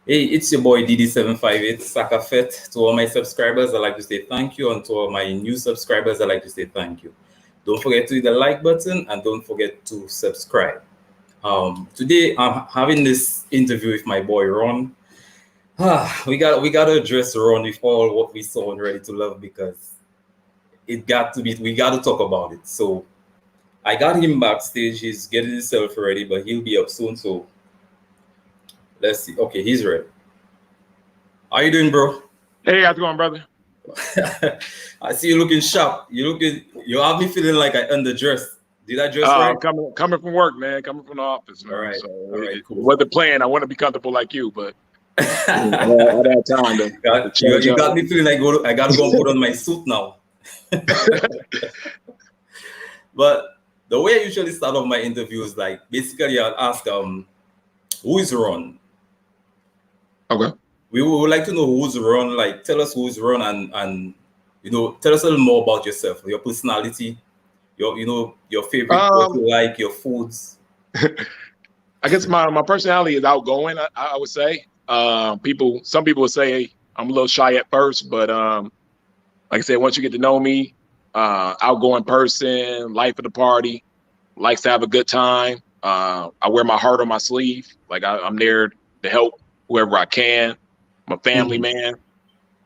Hey, it's your boy DD758 Sakafet. To all my subscribers, I'd like to say thank you. And to all my new subscribers, I'd like to say thank you. Don't forget to hit the like button and don't forget to subscribe. Today, I'm having this interview with my boy Ron. We gotta address Ron with all what we saw on Ready to Love because we got to talk about it. So I got him backstage. He's getting himself ready, but he'll be up soon. So let's see. Okay, he's ready. How you doing, bro? Hey, how's it going, brother? I see you looking sharp. You have me feeling like I underdressed. Did I dress right? Coming from work, man. Coming from the office, man. All right. So All right, cool. it wasn't the plan. I want to be comfortable like you, but I had time to change You up. got me feeling like I gotta go and put on my suit now. But the way I usually start off my interviews, like basically I'll ask who is Ron? Okay. We would like to know who's Ron, like tell us who's Ron and tell us a little more about yourself, your personality, your favorite, what you like, your foods. I guess my personality is outgoing. I would say. Some people would say I'm a little shy at first, but like I said, once you get to know me, outgoing person, life of the party, likes to have a good time. I wear my heart on my sleeve. Like I'm there to help whoever I can. I'm a family man.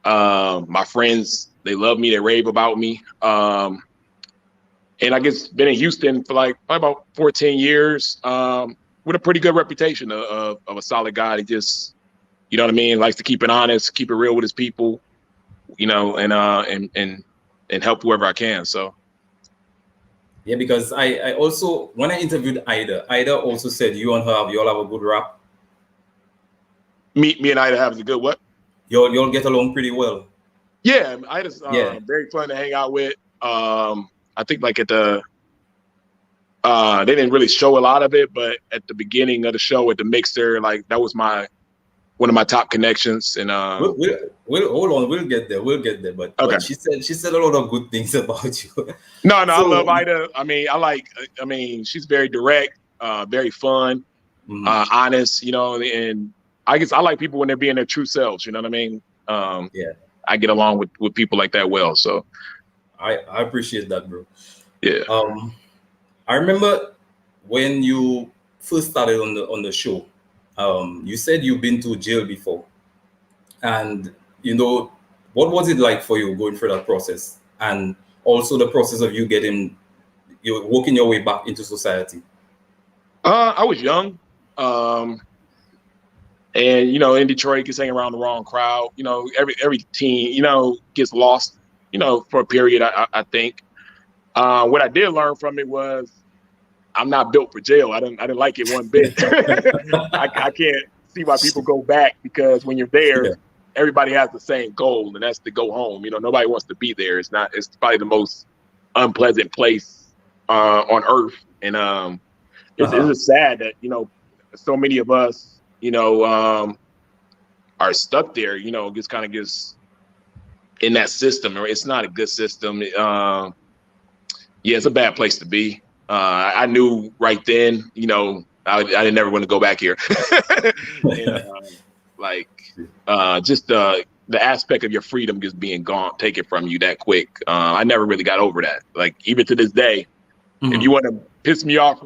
My friends, they love me. They rave about me. And I guess been in Houston for like probably about 14 years with a pretty good reputation of a solid guy. He just, you know what I mean, likes to keep it honest, keep it real with his people, and help whoever I can. So. Yeah, because I also when I interviewed Ida also said you and her you all have a good rap. Me and Ida have a good what? You'll get along pretty well. Yeah, Ida's Yeah. very fun to hang out with. I think like at the they didn't really show a lot of it, but at the beginning of the show at the mixer, like that was one of my top connections. And we'll hold on, we'll get there. But, okay. But she said a lot of good things about you. No, I love Ida. I mean, she's very direct, very fun, honest, and I guess I like people when they're being their true selves, you know what I mean? Yeah. I get along with people like that well. So I appreciate that, bro. Yeah. I remember when you first started on the show, you said you've been to jail before. And what was it like for you going through that process? And also the process of you working your way back into society. I was young. And in Detroit, gets hanging around the wrong crowd. Every teen, gets lost. For a period. I think. What I did learn from it was I'm not built for jail. I didn't like it one bit. I can't see why people go back because when you're there, everybody has the same goal, and that's to go home. Nobody wants to be there. It's probably the most unpleasant place on earth, and it's just sad that so many of us. Are stuck there, just kind of gets in that system, or it's not a good system. Yeah, it's a bad place to be. I knew right then, I didn't never want to go back here. And, just the aspect of your freedom just being gone, taken from you that quick. I never really got over that. Like even to this day, if you want to piss me off,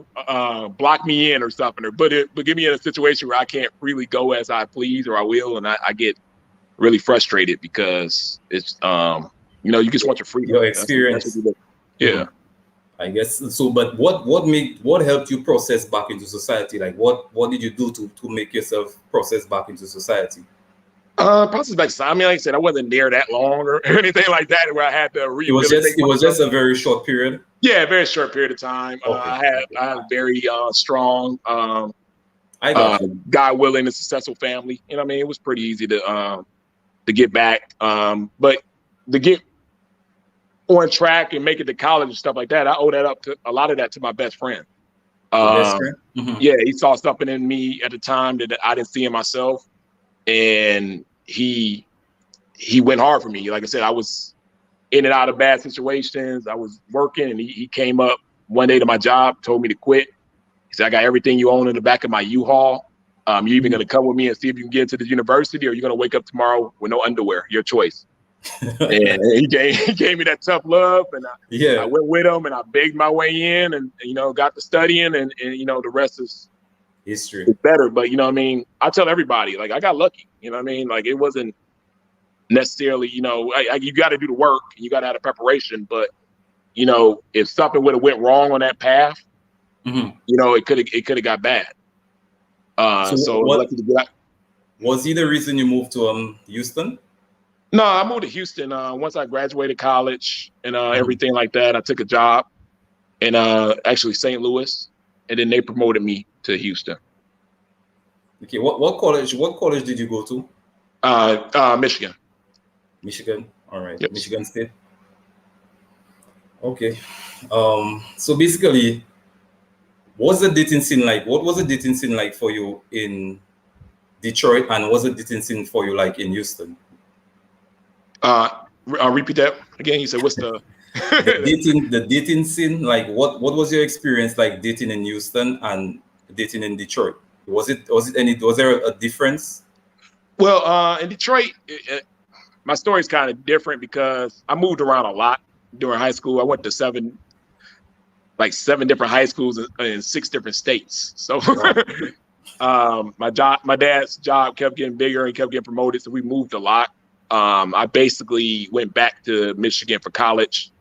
block me in or something, but get me in a situation where I can't really go as I please or I will, and I get really frustrated because it's you just want your freedom. Your experience. Yeah. I guess so. But what helped you process back into society? Like what did you do to make yourself process back into society? Process back. I mean, like I said, I wasn't there that long or anything like that where I had to It was just a very short period. Yeah, a very short period of time. Okay. I had a very strong, God willing, and successful family. I mean, it was pretty easy to get back. But to get on track and make it to college and stuff like that, I owe a lot of that to my best friend. Yeah, he saw something in me at the time that I didn't see in myself, and he went hard for me. Like I said, I was in and out of bad situations. I was working, and he came up one day to my job, told me to quit. He said, "I got everything you own in the back of my U-Haul. You're even going to come with me and see if you can get into the university, or you're going to wake up tomorrow with no underwear. Your choice. And he gave me that tough love, and I went with him, and I begged my way in, and got to studying, and the rest is history. It's better. But I tell everybody, like, I got lucky. Like, it wasn't necessarily, you got to do the work, and you got to have the preparation. But if something would have went wrong on that path, it could have got bad. So lucky to get out. Was he the reason you moved to Houston? No, I moved to Houston once I graduated college and everything like that. I took a job in actually St. Louis, and then they promoted me to Houston. Okay, what college did you go to? Michigan. Michigan. All right. Yep. Michigan State. Okay. So basically, what's the dating scene like? What was the dating scene like for you in Detroit, and what's the dating scene for you like in Houston? I'll repeat that again. You said, what's the the dating scene like? What was your experience like dating in Houston and dating in Detroit? Was there a difference? Well, in Detroit, my story is kind of different because I moved around a lot during high school. I went to seven different high schools in 6 different states. So my dad's job kept getting bigger and kept getting promoted, so we moved a lot. I basically went back to Michigan for college.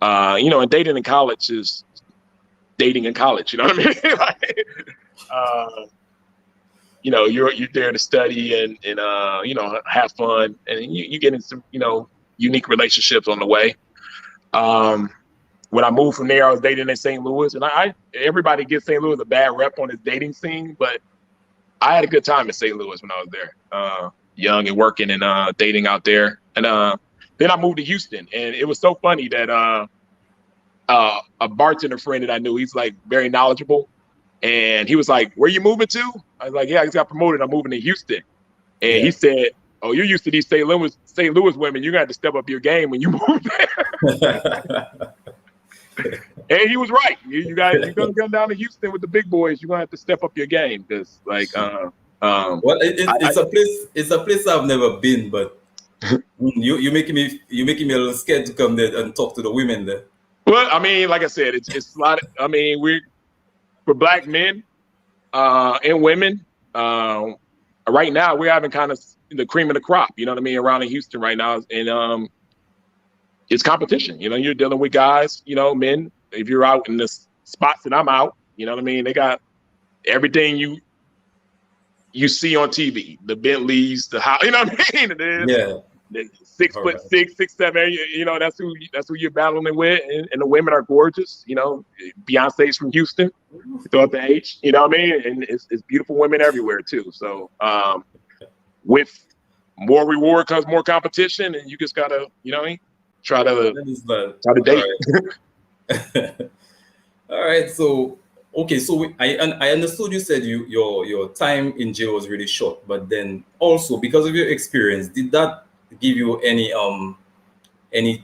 And dating in college is dating in college. You know what I mean? You're there to study and have fun, and you get in some unique relationships on the way. When I moved from there, I was dating in St. Louis, and everybody gives St. Louis a bad rep on its dating scene, but I had a good time in St. Louis when I was there, young and working and dating out there. And then I moved to Houston, and it was so funny that a bartender friend that I knew, he's like very knowledgeable, and he was like, "Where you moving to?" I was like, "Yeah, I just got promoted. I'm moving to Houston." And he said, "Oh, you're used to these St. Louis women. You're gonna have to step up your game when you move there." And he was right. You're gonna come down to Houston with the big boys. You're gonna have to step up your game because, like, well, it's a place I've never been, but you're making me a little scared to come there and talk to the women there. Well, I mean, like I said, it's a lot. I mean, for Black men and women, right now we're having kind of the cream of the crop. You know what I mean? Around in Houston right now, and it's competition. You're dealing with guys, men. If you're out in the spots that I'm out, you know what I mean? They got everything you see on TV, the Bentleys, the house, you know what I mean? The 6'6", 6'7", that's who you're battling with, and the women are gorgeous. Beyonce's from Houston, throw out the H, you know what I mean? And it's beautiful women everywhere too. So with more reward comes more competition, and you just gotta, try to date. All right. So okay. So I understood you said your time in jail was really short, but then also because of your experience, did that give you any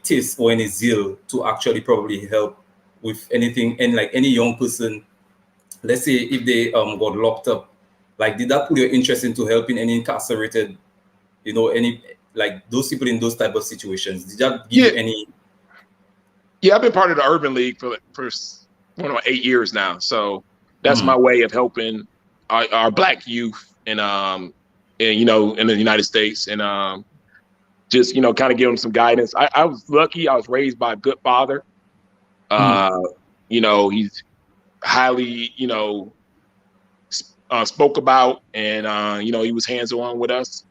tips or any zeal to actually probably help with anything, and like any young person, let's say if they got locked up, like did that put your interest into helping any incarcerated, any like those people in those type of situations? Did that give you any? Yeah, I've been part of the Urban League for 8 years now, so that's my way of helping our Black youth in the United States, and just kind of give them some guidance. I was lucky. I was raised by a good father. He's highly spoke about, and he was hands-on with us,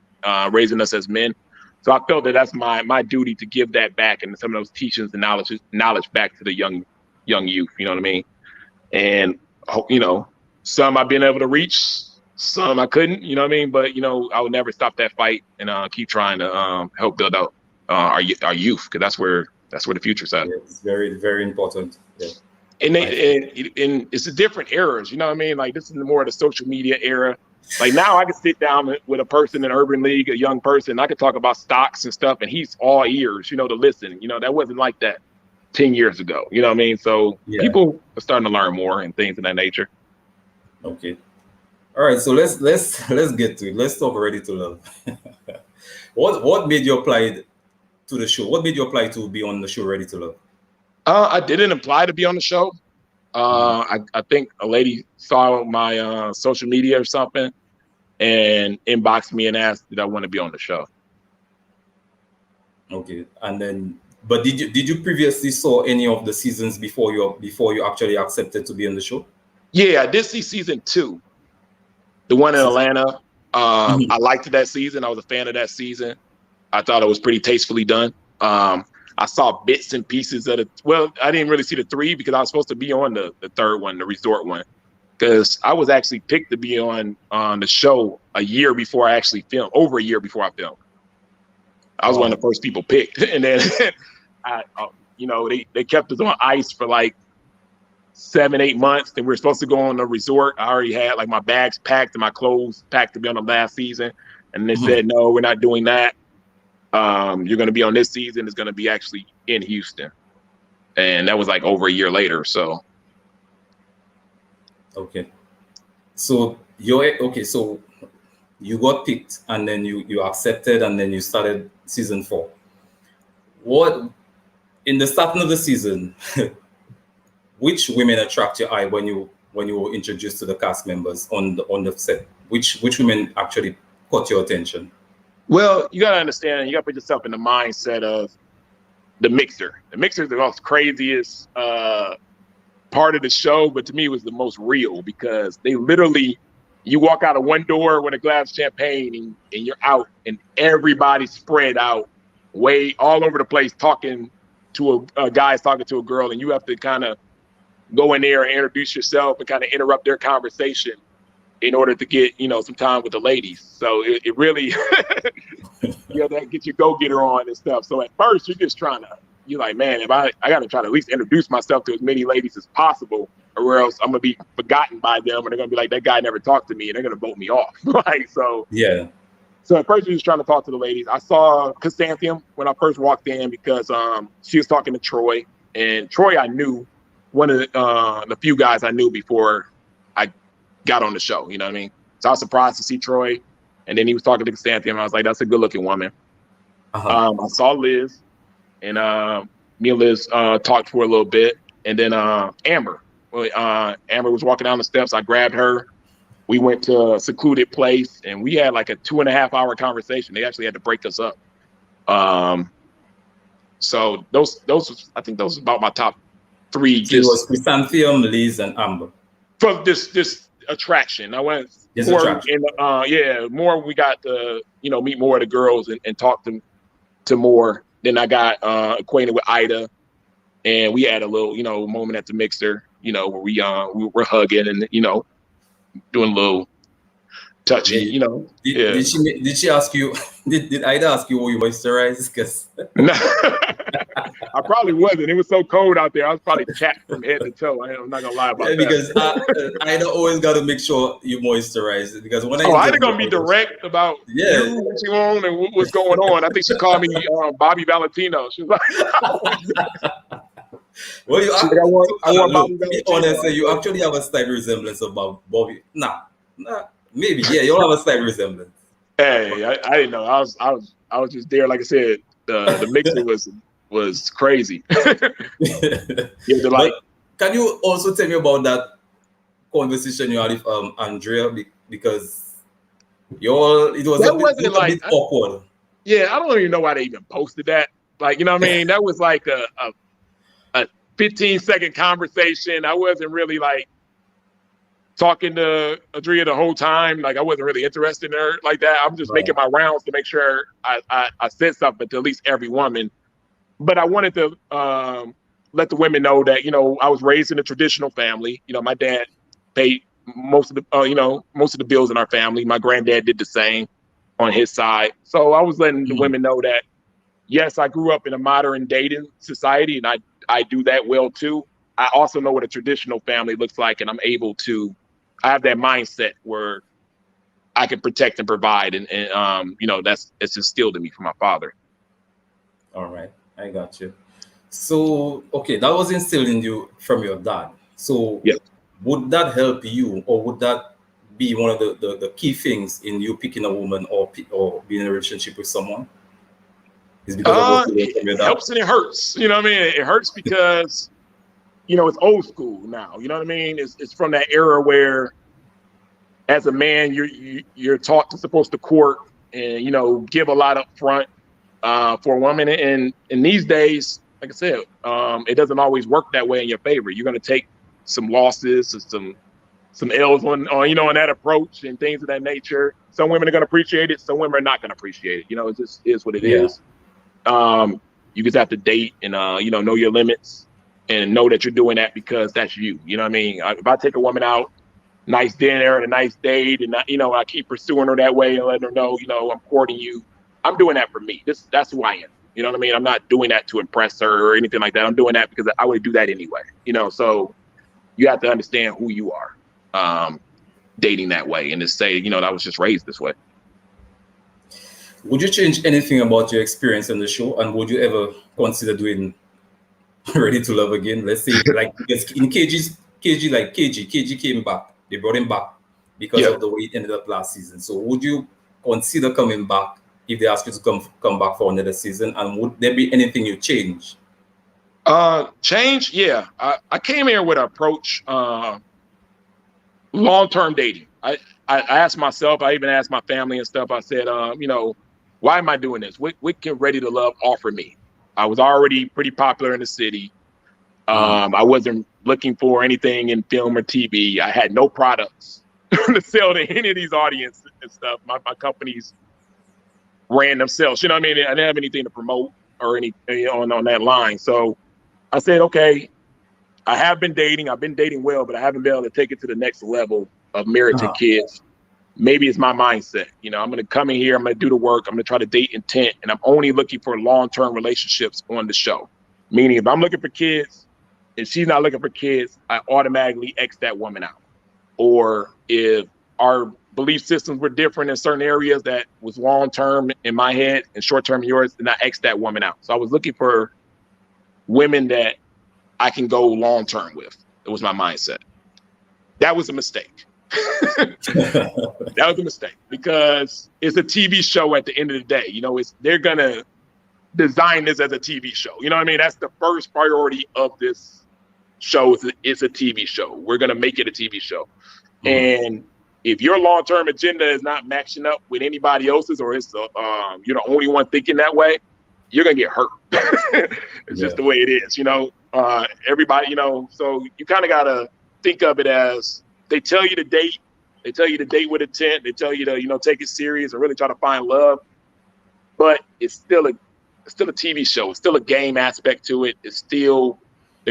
raising us as men. So I felt that that's my duty to give that back, and some of those teachings and knowledge back to the young youth. You know what I mean? And some I've been able to reach, some I couldn't. You know what I mean? But I would never stop that fight, and keep trying to help build out our youth, because that's where the future's at. Yeah, it's very, very important. Yeah. And it's a different eras. You know what I mean? Like, this is more of the social media era. Like, now I can sit down with a person in Urban League, a young person. I could talk about stocks and stuff, and he's all ears, to listen. That wasn't like that 10 years ago. You know what I mean? So people are starting to learn more and things of that nature. Okay. All right, so let's get to it. Let's talk Ready to Love. What made you apply to the show? What made you apply to be on the show Ready to Love? I didn't apply to be on the show. I think a lady saw my social media or something and inboxed me and asked did I want to be on the show. Okay, and then, but did you previously saw any of the seasons before you actually accepted to be on the show? Yeah, I did see season 2, the one in Atlanta. I liked that season. I was a fan of that season. I thought it was pretty tastefully done. I saw bits and pieces of it. Well, I didn't really see the 3 because I was supposed to be on the 3rd one, the resort one, because I was actually picked to be on the show a year before I actually filmed, over a year before I filmed. I was one of the first people picked. And then, they kept us on ice for like 7-8 months. Then we were supposed to go on the resort. I already had like my bags packed and my clothes packed to be on the last season. And they said, no, we're not doing that. You're going to be on this season. It's going to be actually in Houston. And that was like over a year later. So. Okay. So so you got picked and then you accepted and then you started season 4. What, in the starting of the season, which women attract your eye when you were introduced to the cast members on the set? Which women actually caught your attention? Well, you got to understand, you got to put yourself in the mindset of the mixer. The mixer is the most craziest part of the show, but to me it was the most real because they literally, you walk out of one door with a glass of champagne and you're out and everybody's spread out way all over the place talking to a guy's talking to a girl, and you have to kind of go in there and introduce yourself and kind of interrupt their conversation in order to get, some time with the ladies. So it really, that get your go-getter on and stuff. So at first you're just you're like, man, if I got to try to at least introduce myself to as many ladies as possible, or else I'm going to be forgotten by them and they're going to be like, that guy never talked to me and they're going to vote me off. So yeah. So at first you're just trying to talk to the ladies. I saw Chrysanthemum when I first walked in because she was talking to Troy, and Troy I knew, one of the few guys I knew before I got on the show, you know what I mean? So I was surprised to see Troy, and then he was talking to Chrysanthemum. I was like, that's a good looking woman. I saw Liz, and me and Liz talked for a little bit, and then Amber. Amber was walking down the steps. I grabbed her. We went to a secluded place, and we had like a 2.5-hour conversation. They actually had to break us up. So those I think those are about my top 3. So it was Chrysanthemum, Liz, and Amber. For this attraction, I went more. We got to meet more of the girls and talk to more. Then I got acquainted with Ida, and we had a little moment at the mixer, where we were hugging and doing a little touchy, Did she ask you? Did Ida ask you, will you moisturize? Because no, I probably wasn't. It was so cold out there. I was probably chapped from head to toe. I'm not gonna lie about that. Because Ida always got to make sure you moisturize. Because when Ida gonna be direct about you, what you on, and what's going on. I think she called me Bobby Valentino. She was like. Well, I want be honest, you actually have a slight resemblance of Bobby. Nah, maybe, yeah, you have a slight resemblance. Hey, I didn't know. I was just there. Like I said, the mixer was crazy. But can you also tell me about that conversation you had with Andrea, because it was a bit awkward. Yeah, I don't even know why they even posted that. Like, you know what I mean? That was like a 15-second conversation. I wasn't really like talking to Andrea the whole time. Like, I wasn't really interested in her like that. I'm just making my rounds to make sure I said something to at least every woman. But I wanted to let the women know that, I was raised in a traditional family. My dad paid most of the bills in our family. My granddad did the same on his side. So I was letting the women know that, yes, I grew up in a modern dating society, and I do that well too. I also know what a traditional family looks like, and I have that mindset where I can protect and provide, and it's instilled in me from my father. All right, I got you. So, okay, that was instilled in you from your dad. So, would that help you, or would that be one of the key things in you picking a woman or being in a relationship with someone? Is because of what you learned from your It dad? helps and it hurts. You know what I mean? It hurts because, you know, it's old school now. You know what I mean? It's from that era where, as a man, you're taught to supposed to court and, you know, give a lot up front for a woman. And in these days, like I said, it doesn't always work that way in your favor. You're going to take some losses and some L's on, you know, on that approach and things of that nature. Some women are going to appreciate it. Some women are not going to appreciate it. You know, it just is what it is. You just have to date and, you know your limits and know that you're doing that because that's you. You know what I mean? If I take a woman out, nice dinner and a nice date, and you know, I keep pursuing her that way and letting her know, you know, I'm courting you. I'm doing that for me. That's who I am. You know what I mean? I'm not doing that to impress her or anything like that. I'm doing that because I would do that anyway. You know, so you have to understand who you are, dating that way, and just say, you know, I was just raised this way. Would you change anything about your experience on the show, and would you ever consider doing Ready to Love again? Let's say, like, in KG came back. They brought him back because of the way it ended up last season. So would you consider coming back if they ask you to come back for another season? And would there be anything you change? Change? Yeah. I came here with an approach, long-term dating. I asked myself, I even asked my family and stuff. I said, you know, why am I doing this? What can Ready to Love offer me? I was already pretty popular in the city. I wasn't looking for anything in film or TV. I had no products to sell to any of these audiences and stuff. My companies ran themselves. You know what I mean? I didn't have anything to promote or anything on that line. So I said, okay, I have been dating. I've been dating well, but I haven't been able to take it to the next level of marriage and kids. Maybe it's my mindset. You know, I'm going to come in here. I'm going to do the work. I'm going to try to date intent. And I'm only looking for long-term relationships on the show. Meaning if I'm looking for kids and she's not looking for kids, I automatically X that woman out. Or if our belief systems were different in certain areas that was long-term in my head and short-term in yours, then I X that woman out. So I was looking for women that I can go long-term with. It was my mindset. That was a mistake. That was a mistake because it's a TV show at the end of the day. You know, they're going to design this as a TV show. You know what I mean? That's the first priority of this show. It's a TV show. We're going to make it a TV show. And if your long-term agenda is not matching up with anybody else's, or it's you're the only one thinking that way, you're going to get hurt. It's just the way it is, you know. Everybody, you know, so you kind of got to think of it as they tell you to date. They tell you to date with intent. They tell you to, you know, take it serious and really try to find love. But it's still a TV show. It's still a game aspect to it. They're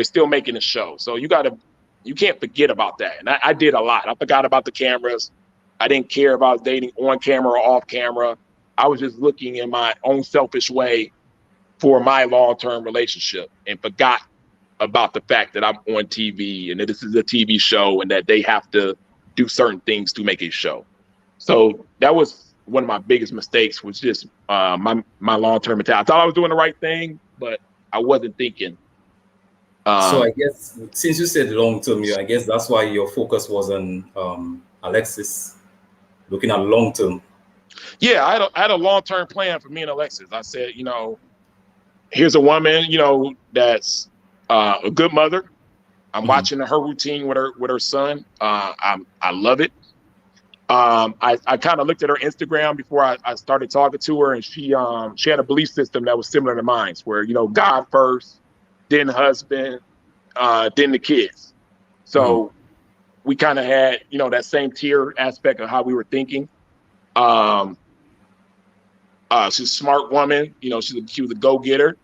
still making a show. So you can't forget about that. And I did a lot. I forgot about the cameras. I didn't care about dating on camera or off camera. I was just looking in my own selfish way for my long-term relationship and forgot about the fact that I'm on TV and that this is a TV show and that they have to do certain things to make a show. So that was one of my biggest mistakes, was just my long-term mentality. I thought I was doing the right thing, but I wasn't thinking. So I guess since you said long-term, I guess that's why your focus was on Alexis, looking at long-term. Yeah, I had a long-term plan for me and Alexis. I said, you know, here's a woman, you know, that's a good mother. I'm watching her routine with her son. I love it. I kind of looked at her Instagram before I started talking to her, and she had a belief system that was similar to mine, where, you know, God first, then husband, then the kids. So we kind of had, you know, that same tier aspect of how we were thinking. She's a smart woman. You know, she was a go-getter.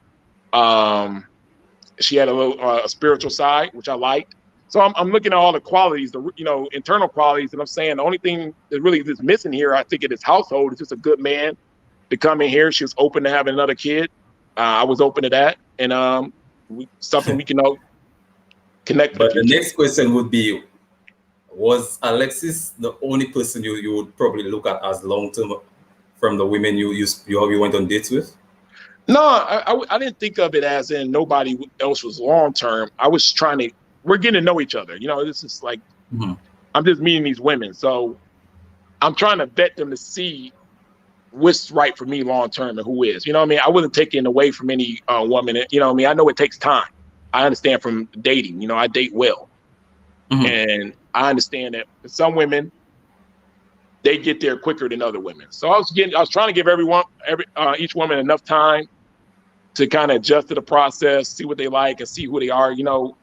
She had a little spiritual side, which I liked. So I'm looking at all the qualities, the, you know, internal qualities, and I'm saying the only thing that really is missing here, I think, in this household is just a good man to come in here. She was open to having another kid. I was open to that, and something we can connect. But the next question would be, was Alexis the only person you would probably look at as long-term from the women you went on dates with? No, I didn't think of it as in nobody else was long-term. I was we're getting to know each other. You know, this is like, I'm just meeting these women. So I'm trying to vet them to see what's right for me long term and who is. You know what I mean? I wasn't taking away from any woman. You know what I mean? I know it takes time. I understand from dating. You know, I date well, and I understand that some women, they get there quicker than other women. So I was trying to give each woman enough time to kind of adjust to the process, see what they like, and see who they are. You know,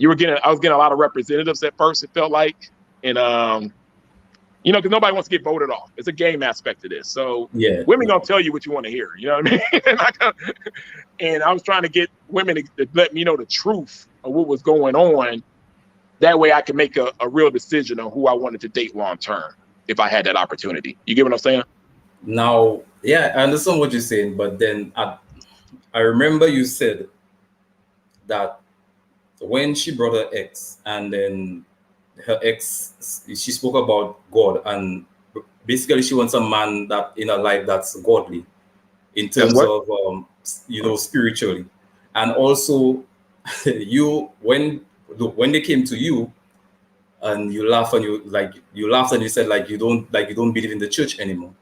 I was getting a lot of representatives at first. It felt like, and you know, because nobody wants to get voted off. It's a game aspect of this. So women gonna tell you what you want to hear. You know what I mean? And I was trying to get women to let me know the truth of what was going on. That way, I can make a real decision on who I wanted to date long term if I had that opportunity. You get what I'm saying? Now, yeah, I understand what you're saying, but then I remember you said that when she brought her ex, and then her ex, she spoke about God, and basically she wants a man that in her life that's godly in terms of you know, spiritually, and also you when they came to you and you laughed and you said like you don't believe in the church anymore.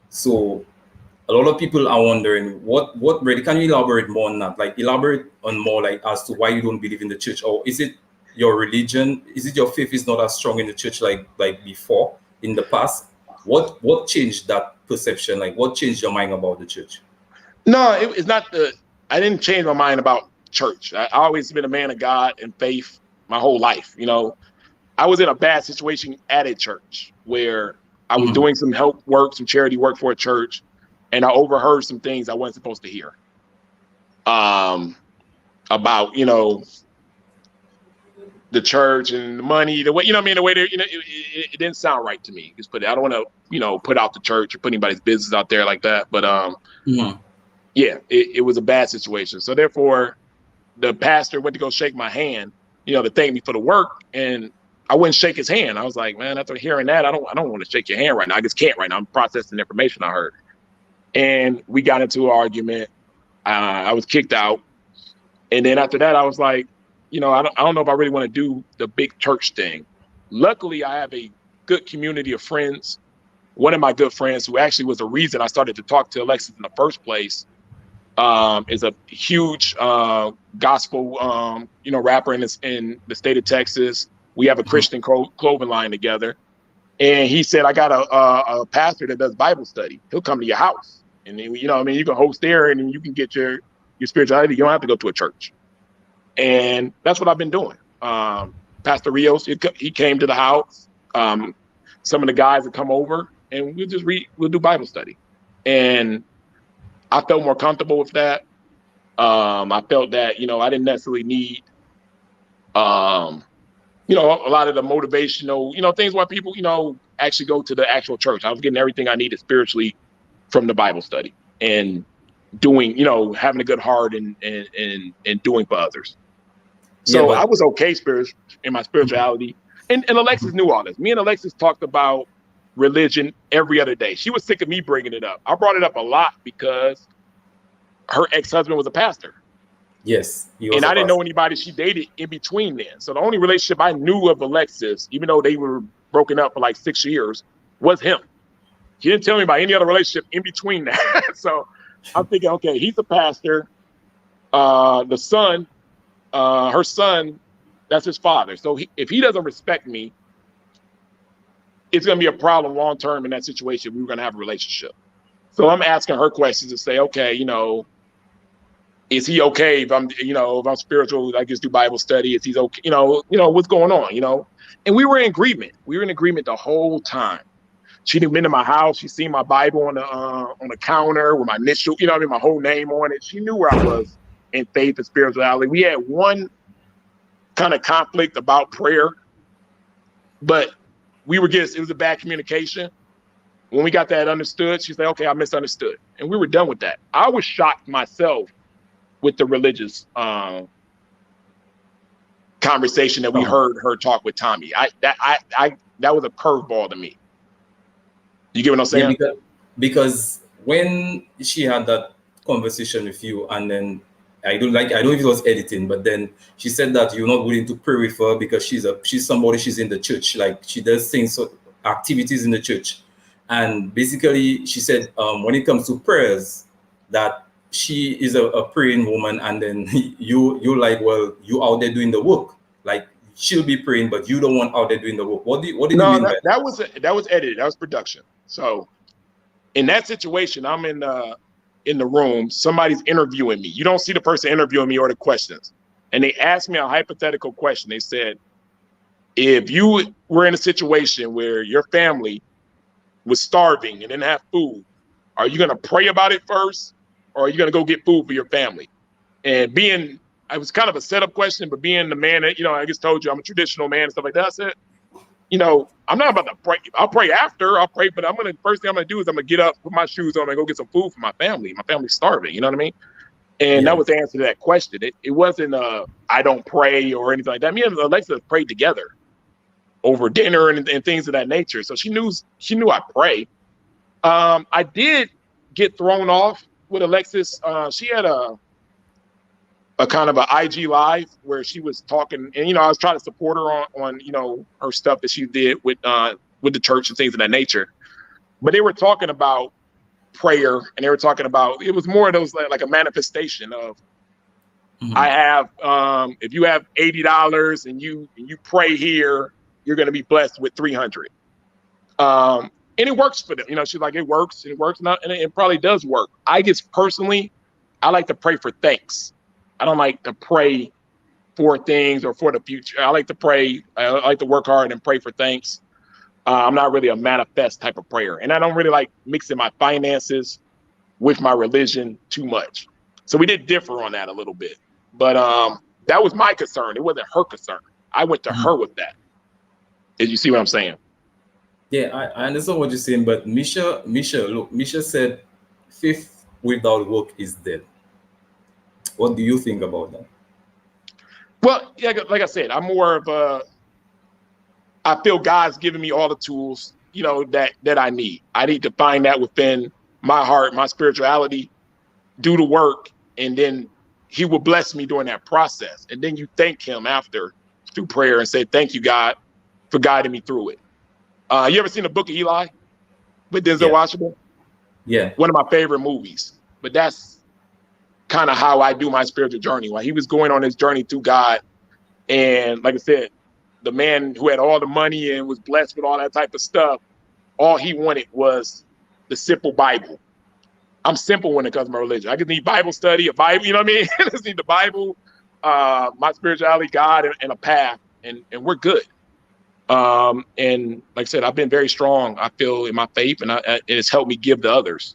So a lot of people are wondering what really, can you elaborate more on that? Like elaborate on more like as to why you don't believe in the church, or is it your religion? Is it your faith is not as strong in the church like before in the past? What changed that perception? Like what changed your mind about the church? No, it's not I didn't change my mind about church. I always been a man of God and faith my whole life. You know, I was in a bad situation at a church where I was doing some help work, some charity work for a church, and I overheard some things I wasn't supposed to hear. About, you know, the church and the money, the way, you know what I mean, the way they, you know, it didn't sound right to me. Just I don't want to, you know, put out the church or put anybody's business out there like that. But yeah, it was a bad situation. So therefore, the pastor went to go shake my hand, you know, to thank me for the work, and I wouldn't shake his hand. I was like, man, after hearing that, I don't want to shake your hand right now. I just can't right now. I'm processing information I heard, and we got into an argument. I was kicked out, and then after that, I was like, you know, I don't know if I really want to do the big church thing. Luckily, I have a good community of friends. One of my good friends, who actually was the reason I started to talk to Alexis in the first place, is a huge gospel, you know, rapper in the state of Texas. We have a Christian clothing line together, and he said, I got a pastor that does Bible study. He'll come to your house, and then, you know, I mean, you can host there, and you can get your spirituality. You don't have to go to a church, and that's what I've been doing. Pastor Rios, he came to the house. Some of the guys would come over, and we'll do Bible study, and I felt more comfortable with that. I felt that, you know, I didn't necessarily need, you know, a lot of the motivational, you know, things where people, you know, actually go to the actual church. I was getting everything I needed spiritually from the Bible study and doing, you know, having a good heart and doing for others. So I was okay in my spirituality. And Alexis knew all this. Me and Alexis talked about religion every other day. She was sick of me bringing it up. I brought it up a lot because her ex-husband was a pastor. Yes. And I didn't know anybody she dated in between then. So the only relationship I knew of Alexis, even though they were broken up for like 6 years, was him. She didn't tell me about any other relationship in between that. So I'm thinking, okay, he's a pastor. The son, her son, that's his father. So if he doesn't respect me, it's going to be a problem long term in that situation. We were going to have a relationship. So I'm asking her questions to say, okay, you know, is he okay if I'm spiritual, I just do Bible study? Is he okay? You know, what's going on, you know? And we were in agreement. We were in agreement the whole time. She'd been to my house. She'd seen my Bible on the counter with my initial, you know what I mean, my whole name on it. She knew where I was in faith and spirituality. We had one kind of conflict about prayer, but it was a bad communication. When we got that understood, she said, okay, I misunderstood. And we were done with that. I was shocked myself with the religious conversation that we heard her talk with Tommy. That was a curveball to me. You get what I'm saying? Yeah, because when she had that conversation with you, and then I don't know if it was editing, but then she said that you're not willing to pray with her because she's in the church, like she does things, activities in the church, And basically, she said when it comes to prayers, that she is a praying woman, and then you like, well, you out there doing the work. Like she'll be praying, but you don't want out there doing the work. What did you No, mean by that? that was edited. That was production. So in that situation, I'm in the room. Somebody's interviewing me. You don't see the person interviewing me or the questions, and they asked me a hypothetical question. They said, if you were in a situation where your family was starving and didn't have food, are you going to pray about it first, or are you going to go get food for your family? And it was kind of a setup question, but being the man that, I just told you I'm a traditional man and stuff like that, I said, I'm not about to pray. I'll pray after. I'll pray, but first thing I'm going to do is I'm going to get up, put my shoes on, and go get some food for my family. My family's starving, you know what I mean? And that was the answer to that question. It wasn't I don't pray or anything like that. Me and Alexa prayed together over dinner and things of that nature. So she knew I pray. I did get thrown off with Alexis. She had a kind of an IG live where she was talking, and I was trying to support her on her stuff that she did with the church and things of that nature. But they were talking about prayer, and they were talking about, it was more of those like a manifestation of, I have if you have $80 and you pray here, you're going to be blessed with 300. And it works for them. She's like, it works, and it probably does work. I guess personally, I like to pray for thanks. I don't like to pray for things or for the future. I like to pray. I like to work hard and pray for thanks. I'm not really a manifest type of prayer. And I don't really like mixing my finances with my religion too much. So we did differ on that a little bit. But that was my concern. It wasn't her concern. I went to her with that. Did you see what I'm saying? Yeah, I understand what you're saying, but Misha, look, Misha said faith without work is dead. What do you think about that? Well, yeah, like I said, I'm more of I feel God's giving me all the tools, that I need. I need to find that within my heart, my spirituality, do the work, and then he will bless me during that process. And then you thank him after through prayer and say, thank you, God, for guiding me through it. You ever seen the Book of Eli with Denzel Washington? Yeah. One of my favorite movies. But that's kind of how I do my spiritual journey. While he was going on his journey through God, and like I said, the man who had all the money and was blessed with all that type of stuff, all he wanted was the simple Bible. I'm simple when it comes to my religion. I just need Bible study, a Bible, you know what I mean? I just need the Bible, my spirituality, God, and a path, and we're good. And like I said, I've been very strong, I feel, in my faith, and it's helped me give to others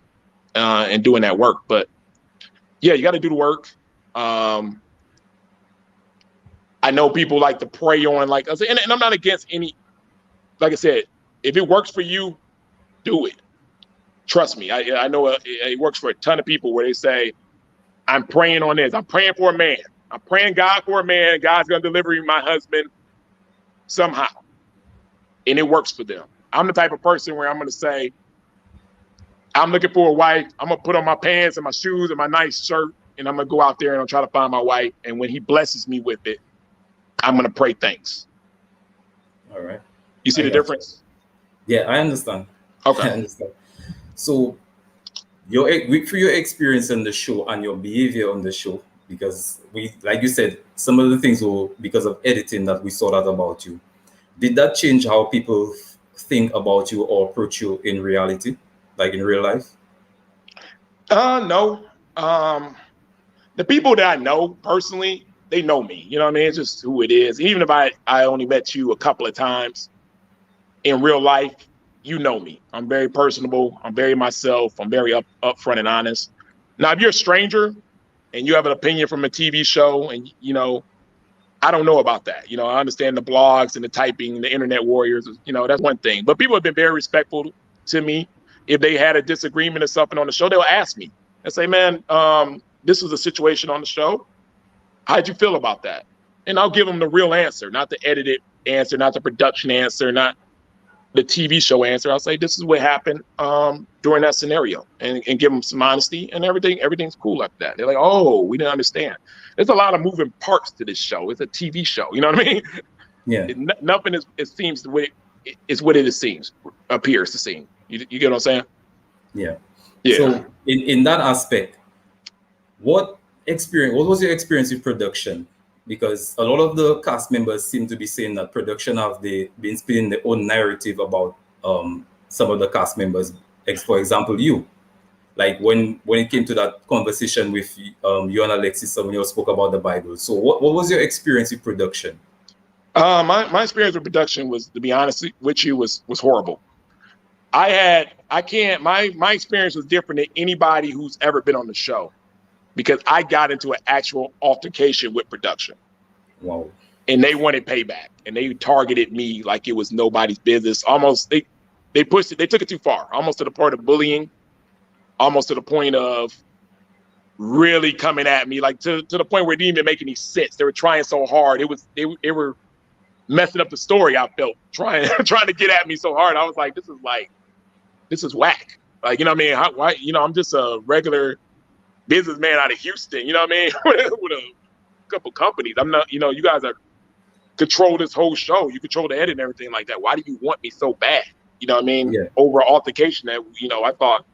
in doing that work. But yeah, you got to do the work. I know people like to pray on, like I said, and I'm not against any, like I said, if it works for you, do it. Trust me. I know it works for a ton of people where they say, I'm praying on this. I'm praying for a man. I'm praying God for a man. God's going to deliver me my husband somehow. And it works for them. I'm the type of person where I'm going to say, I'm looking for a wife. I'm going to put on my pants and my shoes and my nice shirt, and I'm going to go out there and I'll try to find my wife. And when he blesses me with it, I'm going to pray thanks. All right. You see the difference? Yeah, I understand. Okay. I understand. So through your experience on the show and your behavior on the show, because like you said, some of the things were because of editing that we saw that about you. Did that change how people think about you or approach you in reality, like in real life? No. The people that I know personally, they know me. You know what I mean? It's just who it is. Even if I only met you a couple of times in real life, you know me. I'm very personable. I'm very myself. I'm very upfront and honest. Now, if you're a stranger and you have an opinion from a TV show, and I don't know about that. I understand the blogs and the typing, the internet warriors. That's one thing. But people have been very respectful to me. If they had a disagreement or something on the show, they'll ask me and say, "Man, this was a situation on the show. How'd you feel about that?" And I'll give them the real answer, not the edited answer, not the production answer, not the TV show answer. I'll say, this is what happened during that scenario, and give them some honesty, and everything's cool like that. They're like, oh, we didn't understand. There's a lot of moving parts to this show. It's a TV show. You know what I mean? Yeah. Nothing is, it seems the way it's what it seems, appears to seem. You get what I'm saying? Yeah. Yeah. So in that aspect, what was your experience with production? Because a lot of the cast members seem to be saying that production have been spinning their own narrative about some of the cast members. For example, you. Like when it came to that conversation with you and Alexis when you spoke about the Bible. So what was your experience with production? My experience with production was, to be honest with you, was horrible. My experience was different than anybody who's ever been on the show, because I got into an actual altercation with production. Wow. And they wanted payback, and they targeted me like it was nobody's business. Almost they pushed it, they took it too far, almost to the point of bullying, almost to the point of really coming at me, like to the point where it didn't even make any sense. They were trying so hard. They were messing up the story. I felt trying to get at me so hard. I was like, this is whack. Like, you know what I mean? Why, I'm just a regular businessman out of Houston, you know what I mean? with a couple companies. I'm not, you guys are control this whole show. You control the edit and everything like that. Why do you want me so bad? You know what I mean? Yeah. Over altercation that, I thought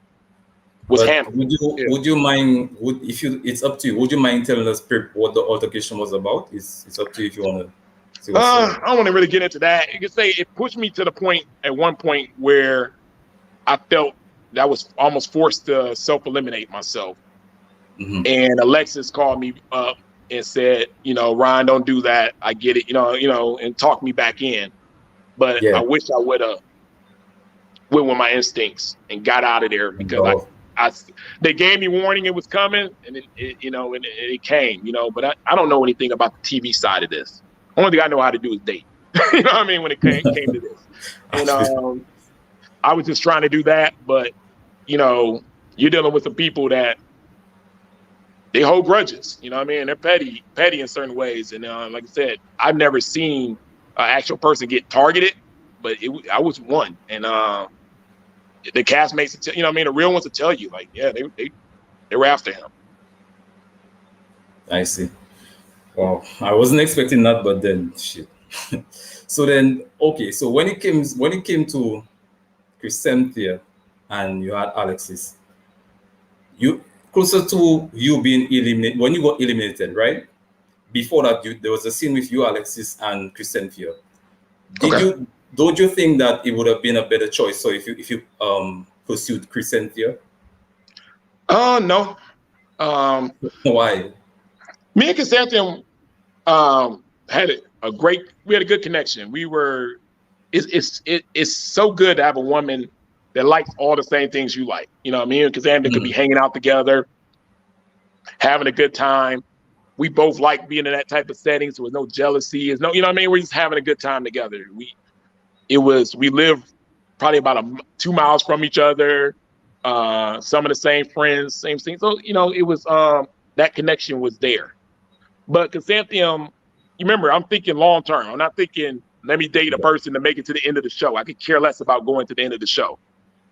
was but handled. Would you mind, it's up to you. Would you mind telling us what the altercation was about? It's up to you if you want to. I don't want to really get into that. You could say it pushed me to the point at one point where I felt that I was almost forced to self-eliminate myself. Mm-hmm. And Alexis called me up and said, Ryan, don't do that. I get it, and talk me back in. But I wish I would have went with my instincts and got out of there, because they gave me warning it was coming, and it came, but I don't know anything about the TV side of this. Only thing I know how to do is date. You know what I mean? When it came to this. And I was just trying to do that, but you're dealing with some people that they hold grudges, you know what I mean? They're petty in certain ways. And like I said, I've never seen an actual person get targeted, but I was one. And the castmates, the real ones will tell you, like, yeah, they were after him. I see. Wow, I wasn't expecting that, but then shit. So then, okay, so when it came to Chrysanthemum and you had Alexis, you closer to you being eliminated when you got eliminated, right? Before that, there was a scene with you, Alexis, and Chrysanthemum. Don't you think that it would have been a better choice? So if you pursued Chrysanthemum? No. Why? Me and Chrysanthemum had a good connection. It's so good to have a woman that likes all the same things you like. You know what I mean? Chrysanthemum could be hanging out together, having a good time. We both like being in that type of setting, so there's no jealousy. You know what I mean? We're just having a good time together. We live probably about 2 miles from each other. Some of the same friends, same thing. So, it was that connection was there. But Chrysanthemum, you remember, I'm thinking long term. I'm not thinking, let me date a person to make it to the end of the show. I could care less about going to the end of the show.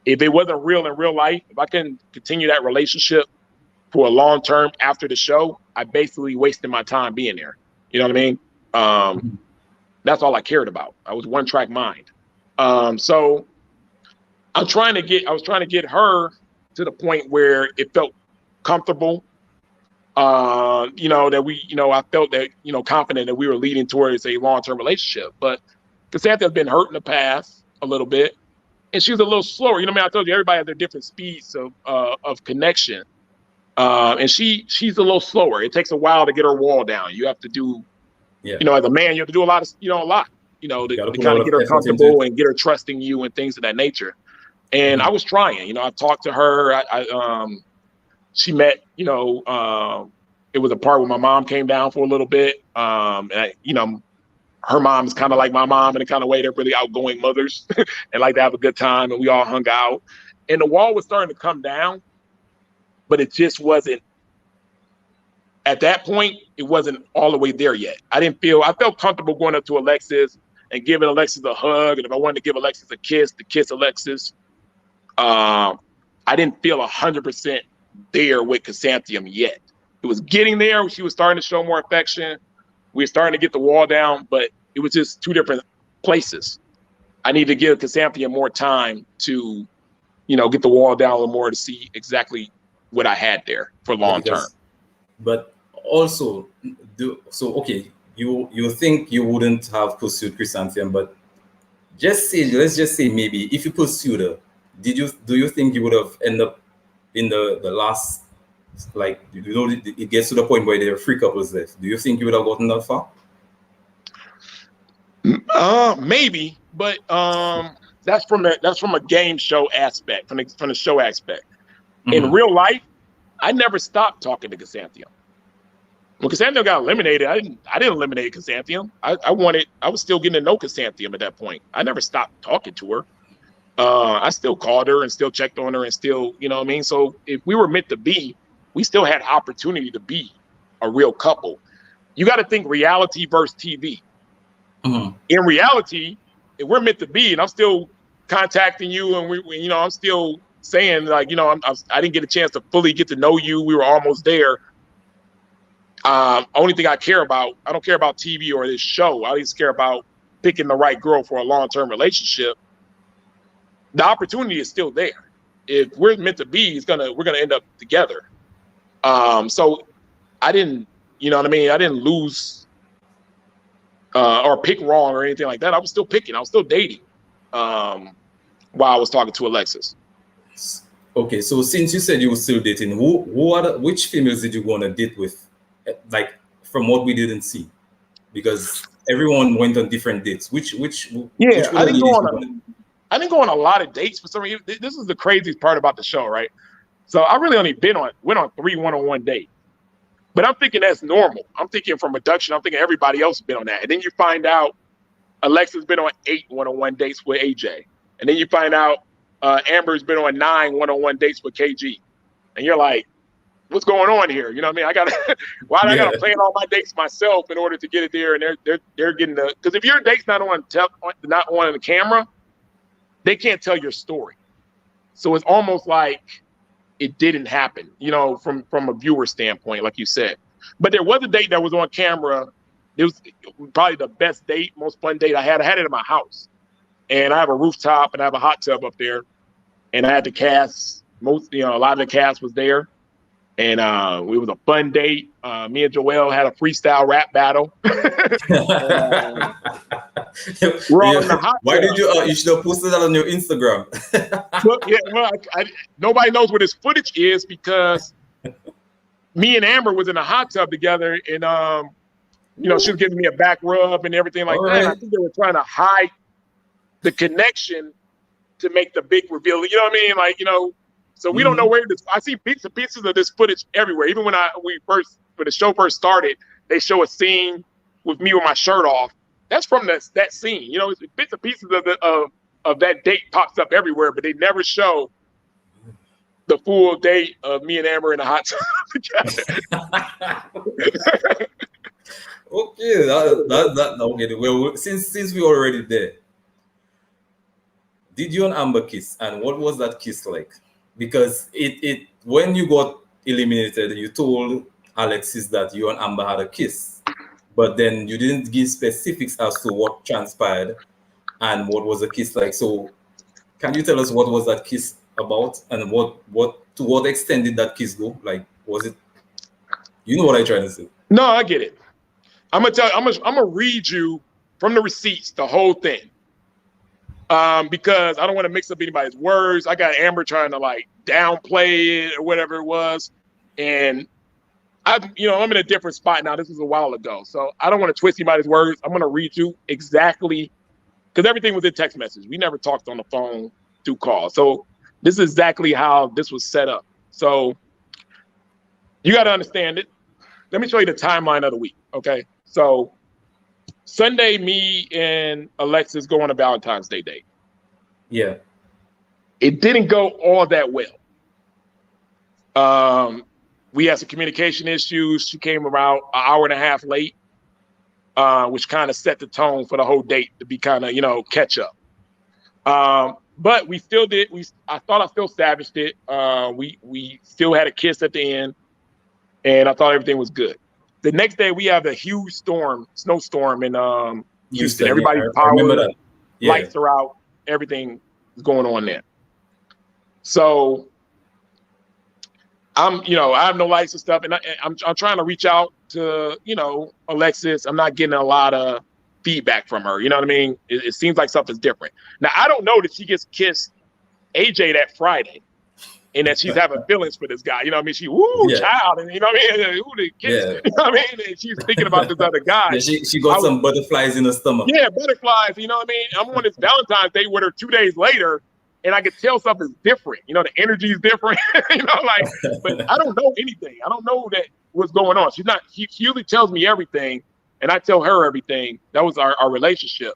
If it wasn't real in real life, if I can continue that relationship for a long term after the show, I basically wasted my time being there. You know what I mean? That's all I cared about. I was one track mind. So I was trying to get her to the point where it felt comfortable. That I felt that, confident that we were leading towards a long-term relationship. But Chrysanthemum has been hurt in the past a little bit, and she was a little slower. You know what I mean? I told you everybody has their different speeds of connection. And she's a little slower. It takes a while to get her wall down. You have to do, as a man, you have to do a lot, to kind of get her comfortable and get her trusting you and things of that nature. And I was trying, I talked to her. She met, it was a part where my mom came down for a little bit. And her mom's kind of like my mom in a kind of way. They're really outgoing mothers and like to have a good time. And we all hung out, and the wall was starting to come down, but it just wasn't, at that point, it wasn't all the way there yet. I felt comfortable going up to Alexis and giving Alexis a hug. And if I wanted to give Alexis a kiss, to kiss Alexis. I didn't feel 100% there with Chrysanthemum yet. It was getting there. She was starting to show more affection. We were starting to get the wall down, but it was just two different places. I need to give Chrysanthemum more time to get the wall down a little more to see exactly what I had there for long term. But also, okay, you think you wouldn't have pursued chrysanthemum, but let's just say maybe if you pursued her, do you think you would have ended up in the last, like, it gets to the point where there are 3 couples left? Do you think you would have gotten that far? Maybe, but that's from a game show aspect, from the show aspect. In real life, I never stopped talking to chrysanthemum. When chrysanthemum got eliminated, I didn't eliminate chrysanthemum. I was still getting to know chrysanthemum at that point. I never stopped talking to her. I still called her and still checked on her and still, you know what I mean? So if we were meant to be, we still had opportunity to be a real couple. You got to think reality versus TV. In reality, if we're meant to be, and I'm still contacting you, and I'm still saying, like, I didn't get a chance to fully get to know you. We were almost there. Only thing I don't care about TV or this show. I just care about picking the right girl for a long-term relationship. The opportunity is still there. If we're meant to be, we're gonna end up together. So I didn't, you know what I mean? I didn't lose or pick wrong or anything like that. I was still picking. I was still dating while I was talking to Alexis. Okay, so since you said you were still dating, which females did you go on a date with? Like, from what we didn't see, because everyone went on different dates. Which I didn't go on a lot of dates for some reason. This is the craziest part about the show, right? So I really only went on 3 one-on-one dates. But I'm thinking that's normal. I'm thinking from production, I'm thinking everybody else has been on that. And then you find out Alexa's been on 8 one-on-one dates with AJ. And then you find out Amber's been on 9 one-on-one dates with KG. And you're like, what's going on here? You know what I mean? I gotta plan all my dates myself in order to get it there. And they're getting because if your date's not on the camera, they can't tell your story. So it's almost like it didn't happen, from a viewer standpoint, like you said. But there was a date that was on camera. It was probably the best date, most fun date I had. I had it in my house. And I have a rooftop and I have a hot tub up there. And I had the cast, a lot of the cast was there. And it was a fun date. Me and Joel had a freestyle rap battle. We're all in the hot tub. Why did you should have posted that on your Instagram? Nobody knows what this footage is because me and Amber was in a hot tub together, and she was giving me a back rub and everything like that. Right. I think they were trying to hide the connection to make the big reveal. You know what I mean? Like, so we don't know where this. I see bits and pieces of this footage everywhere. Even when when the show first started, they show a scene with me with my shirt off. That's from that scene. It's bits and pieces of that date pops up everywhere, but they never show the full date of me and Amber in a hot tub together. Okay, okay. Well, since we're already there, did you and Amber kiss, and what was that kiss like? Because it when you got eliminated, you told Alexis that you and Amber had a kiss, but then you didn't give specifics as to what transpired and what was the kiss like. So can you tell us what was that kiss about, and to what extent did that kiss go? Like, was it, you know what I'm trying to say? No, I get it. I'm gonna read you from the receipts the whole thing. Because I don't want to mix up anybody's words. I got Amber trying to like downplay it or whatever it was. And I'm in a different spot now. This was a while ago. So I don't want to twist anybody's words. I'm going to read you exactly, because everything was in text message. We never talked on the phone through call. So this is exactly how this was set up. So you got to understand it. Let me show you the timeline of the week. Okay. So Sunday, me and Alexis go on a Valentine's Day date. Yeah. It didn't go all that well. We had some communication issues. She came around an hour and a half late, which kind of set the tone for the whole date to be kind of, catch up. But we still did. I thought I still savaged it. We still had a kiss at the end, and I thought everything was good. The next day, we have a huge snowstorm in Houston. Everybody's power, lights are out, everything is going on there. So I have no likes and stuff, and I'm trying to reach out to, Alexis. I'm not getting a lot of feedback from her. You know what I mean? It seems like something's different. Now, I don't know that she just kissed AJ that Friday and that she's having feelings for this guy. You know what I mean? She, child. And you know what I mean? Who the kiss? Yeah. You know what I mean? And she's thinking about this other guy. Yeah, she got some butterflies in her stomach. Yeah, butterflies. You know what I mean? I'm on this Valentine's Day with her 2 days later, and I could tell something's different. You know, the energy is different. But I don't know anything. I don't know that what's going on. She usually tells me everything, and I tell her everything. That was our relationship.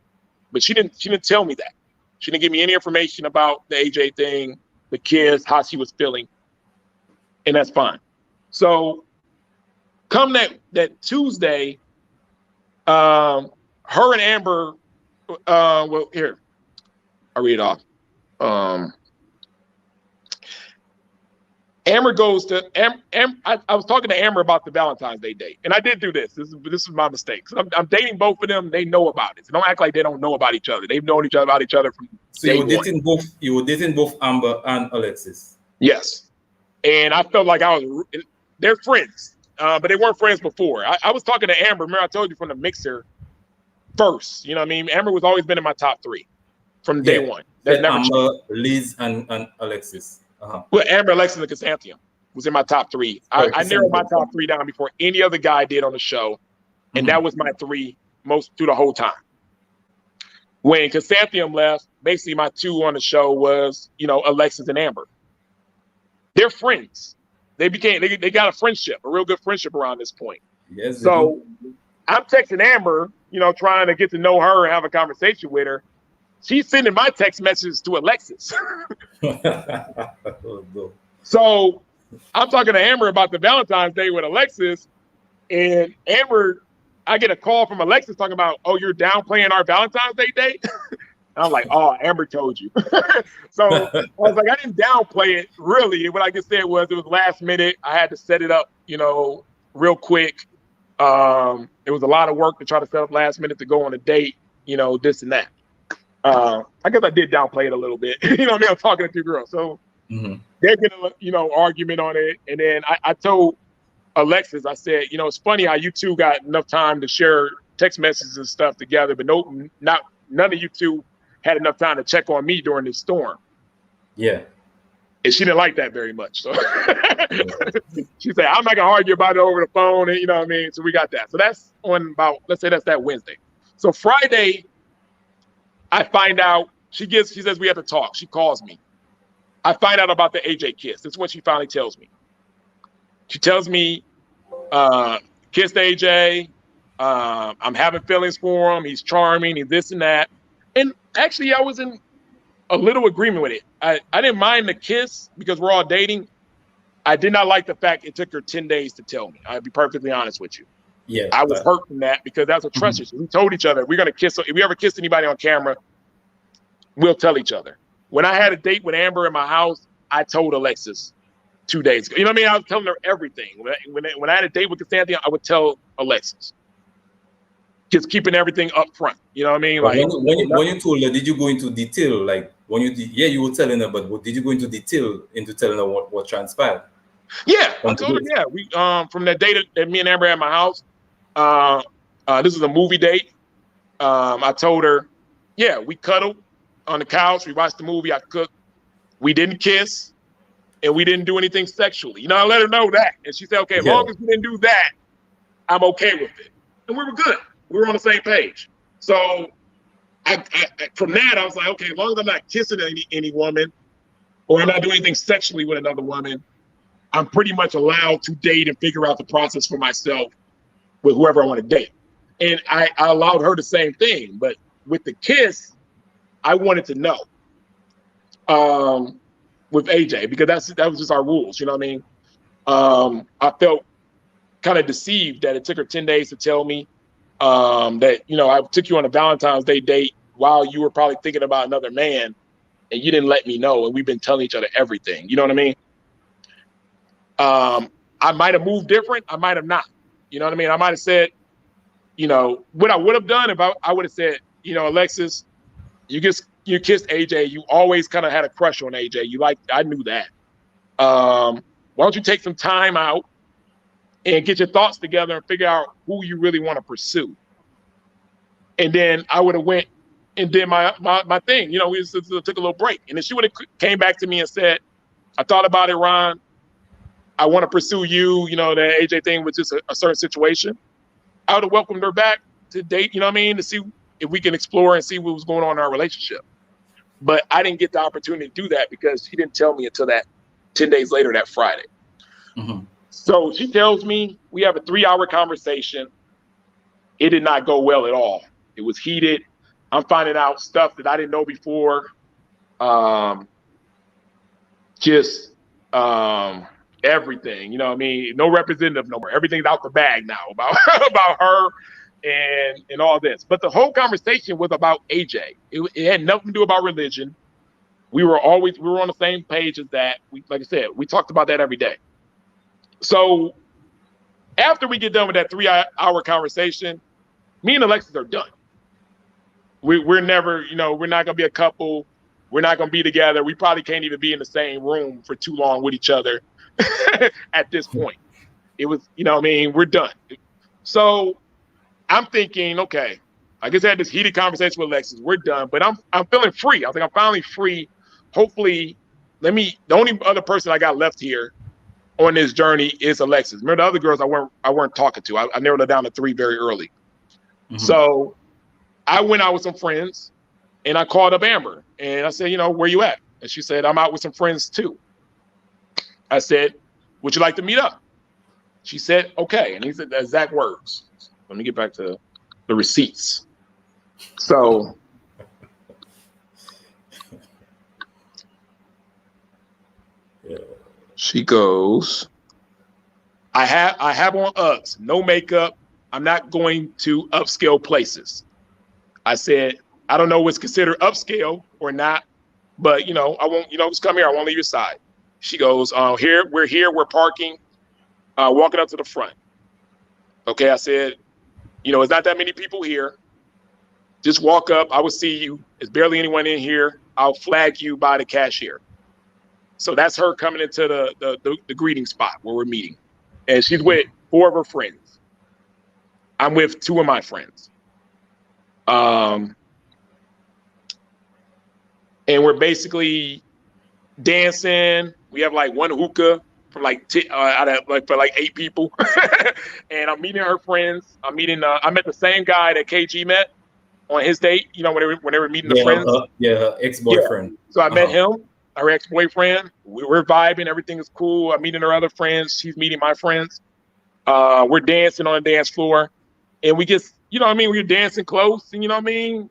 But she didn't tell me that. She didn't give me any information about the AJ thing, the kiss, how she was feeling. And that's fine. So come that Tuesday, her and Amber, here, I'll read it off. Amber goes to I was talking to Amber about the Valentine's Day date, and I did do this. This is my mistake. I'm dating both of them. They know about it. So don't act like they don't know about each other. They've known about each other from day one. You were dating both Amber and Alexis. Yes, and I felt like they're friends, but they weren't friends before. I was talking to Amber. Remember, I told you from the mixer first. You know what I mean? Amber was always been in my top 3 from day one. That never Amber, changed. Liz, and Alexis. Well, Amber, Alexis, and Chrysanthemum was in my top 3. I narrowed my top 3 down before any other guy did on the show, and that was my 3 most through the whole time. When Chrysanthemum left, basically my 2 on the show was, Alexis and Amber. They're friends. They got a friendship, a real good friendship around this point. Yes. So I'm texting Amber, trying to get to know her and have a conversation with her. She's sending my text messages to Alexis. So I'm talking to Amber about the Valentine's Day with Alexis, and Amber, I get a call from Alexis talking about, oh, you're downplaying our Valentine's Day date? I'm like, oh, Amber told you. So I was like, I didn't downplay it, really. What I just said was it was last minute. I had to set it up, real quick. It was a lot of work to try to set up last minute to go on a date, this and that. I guess I did downplay it a little bit. You know what I mean? I'm talking to 2 girls. So they're getting a, argument on it. And then I told Alexis, I said, it's funny how you 2 got enough time to share text messages and stuff together, but none of you 2 had enough time to check on me during this storm. Yeah. And she didn't like that very much. So she said, I'm not gonna argue about it over the phone. And you know what I mean? So we got that. So that's on about, let's say that's that Wednesday. So Friday, I find out, she says we have to talk. She calls me. I find out about the AJ kiss. That's what she finally tells me. She tells me, kissed AJ. I'm having feelings for him. He's charming. He's this and that. And actually, I was in a little agreement with it. I didn't mind the kiss because we're all dating. I did not like the fact it took her 10 days to tell me. I'll be perfectly honest with you. Yeah, I was hurt from that because that's a trust issue. We told each other we're gonna kiss. If we ever kiss anybody on camera, we'll tell each other. When I had a date with Amber in my house, I told Alexis 2 days ago. You know what I mean? I was telling her everything. When I had a date with Chrysanthemum, I would tell Alexis. Just keeping everything up front. You know what I mean? Like when you told her, did you go into detail? Like when you did, you were telling her, but did you go into detail into telling her what transpired? Yeah, I told her. Yeah, we from that date that me and Amber had at my house. This is a movie date. I told her, yeah, we cuddled on the couch. We watched the movie. I cooked. We didn't kiss, and we didn't do anything sexually. I let her know that, and she said, okay, as long as we didn't do that, I'm okay with it. And we were good. We were on the same page. So I from that, I was like, okay, as long as I'm not kissing any woman or I'm not doing anything sexually with another woman, I'm pretty much allowed to date and figure out the process for myself with whoever I want to date. And I allowed her the same thing. But with the kiss, I wanted to know with AJ, because that was just our rules. You know what I mean? I felt kind of deceived that it took her 10 days to tell me that, I took you on a Valentine's Day date while you were probably thinking about another man and you didn't let me know. And we've been telling each other everything. You know what I mean? I might have moved different. I might have not. You know what I mean? I might have said, what I would have done if I would have said, Alexis, you just you kissed AJ. You always kind of had a crush on AJ. I knew that. Why don't you take some time out and get your thoughts together and figure out who you really want to pursue? And then I would have went and did my thing. You know, we just took a little break. And then she would have came back to me and said, I thought about it, Ron. I want to pursue you. You know, the AJ thing was just a certain situation. I would have welcomed her back to date, you know what I mean, to see if we can explore and see what was going on in our relationship. But I didn't get the opportunity to do that because she didn't tell me until that 10 days later, that Friday. Mm-hmm. So she tells me we have a 3-hour conversation. It did not go well at all. It was heated. I'm finding out stuff that I didn't know before. Everything, you know what I mean? No representative no more. Everything's out the bag now about about her and all this. But the whole conversation was about AJ. It had nothing to do about religion. We were on the same page as that. Like I said, we talked about that every day. So after we get done with that 3-hour conversation, me and Alexis are done. We're never, you know, we're not gonna be a couple. We're not gonna be together. We probably can't even be in the same room for too long with each other at this point. It was, you know what I mean, we're done. So I'm thinking, okay, I guess I had this heated conversation with Alexis. We're done, but I'm feeling free. I think I'm finally free. Hopefully, the only other person I got left here on this journey is Alexis. Remember the other girls I weren't talking to. I narrowed it down to 3 very early. Mm-hmm. So I went out with some friends and I called up Amber and I said, you know, where you at? And she said, I'm out with some friends too. I said, would you like to meet up? She said, okay. And he said the exact words. Let me get back to the receipts. So she goes, I have on Uggs, no makeup. I'm not going to upscale places. I said, I don't know what's considered upscale or not, but you know, I won't, you know, just come here. I won't leave your side. She goes, we're parking, walking up to the front. Okay, I said, you know, it's not that many people here. Just walk up. I will see you. There's barely anyone in here. I'll flag you by the cashier. So that's her coming into the greeting spot where we're meeting. And she's with 4 of her friends. I'm with 2 of my friends. And we're basically dancing. We have like 1 hookah from for 8 people. And I'm meeting her friends. I met the same guy that KG met on his date, you know, when they were meeting the friends. Her ex-boyfriend. Yeah. So I met him, her ex-boyfriend. We're vibing. Everything is cool. I'm meeting her other friends. She's meeting my friends. We're dancing on the dance floor. And we just, you know what I mean? We were dancing close. And you know what I mean?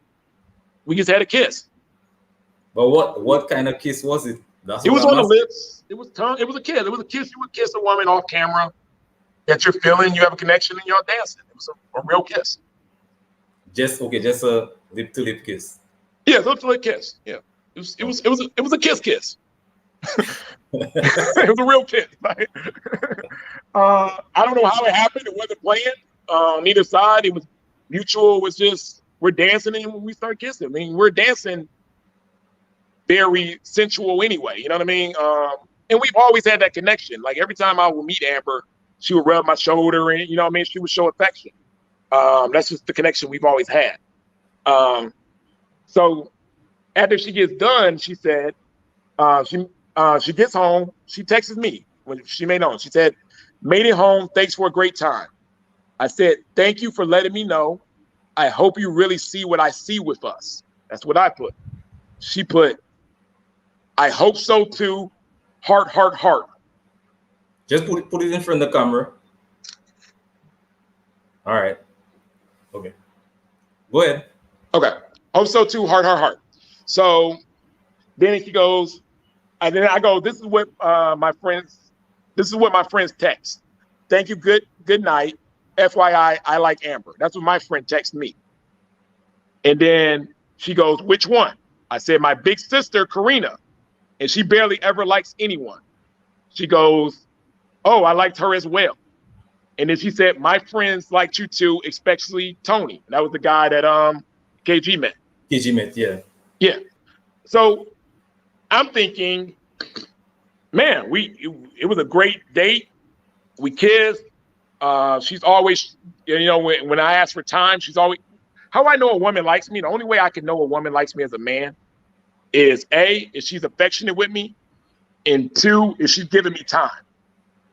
We just had a kiss. But what kind of kiss was it? It was on the lips. It was tongue. It was a kiss. It was a kiss. You would kiss a woman off camera that you're feeling. You have a connection and you're dancing. It was a real kiss. Just a lip-to-lip kiss. Yeah, lip-to-lip kiss. Yeah, it was a kiss. It was a real kiss. Right? I don't know how it happened. It wasn't planned on either side. It was mutual. It was just we're dancing and we start kissing. I mean, we're dancing very sensual anyway. You know what I mean? And we've always had that connection. Like every time I would meet Amber, she would rub my shoulder and you know what I mean? She would show affection. That's just the connection we've always had. So after she gets done, she said, she gets home. She texts me when she made on. She said, made it home. Thanks for a great time. I said, thank you for letting me know. I hope you really see what I see with us. That's what I put. She put, I hope so too. Heart, heart, heart. Just put it in front of the camera. All right. Okay. Go ahead. Okay. Hope so too. Heart, heart, heart. So then she goes, and then I go, this is what my friends text. Thank you. Good night. FYI, I like Amber. That's what my friend texted me. And then she goes, which one? I said, my big sister, Karina. And she barely ever likes anyone. She goes, oh, I liked her as well. And then she said, my friends liked you too, especially Tony. And that was the guy that KG met. KG met, yeah. Yeah. So I'm thinking, man, it was a great date. We kissed. She's always, when I ask for time, she's always. How I know a woman likes me? The only way I can know a woman likes me as a man is A, is she's affectionate with me, and two, is she's giving me time.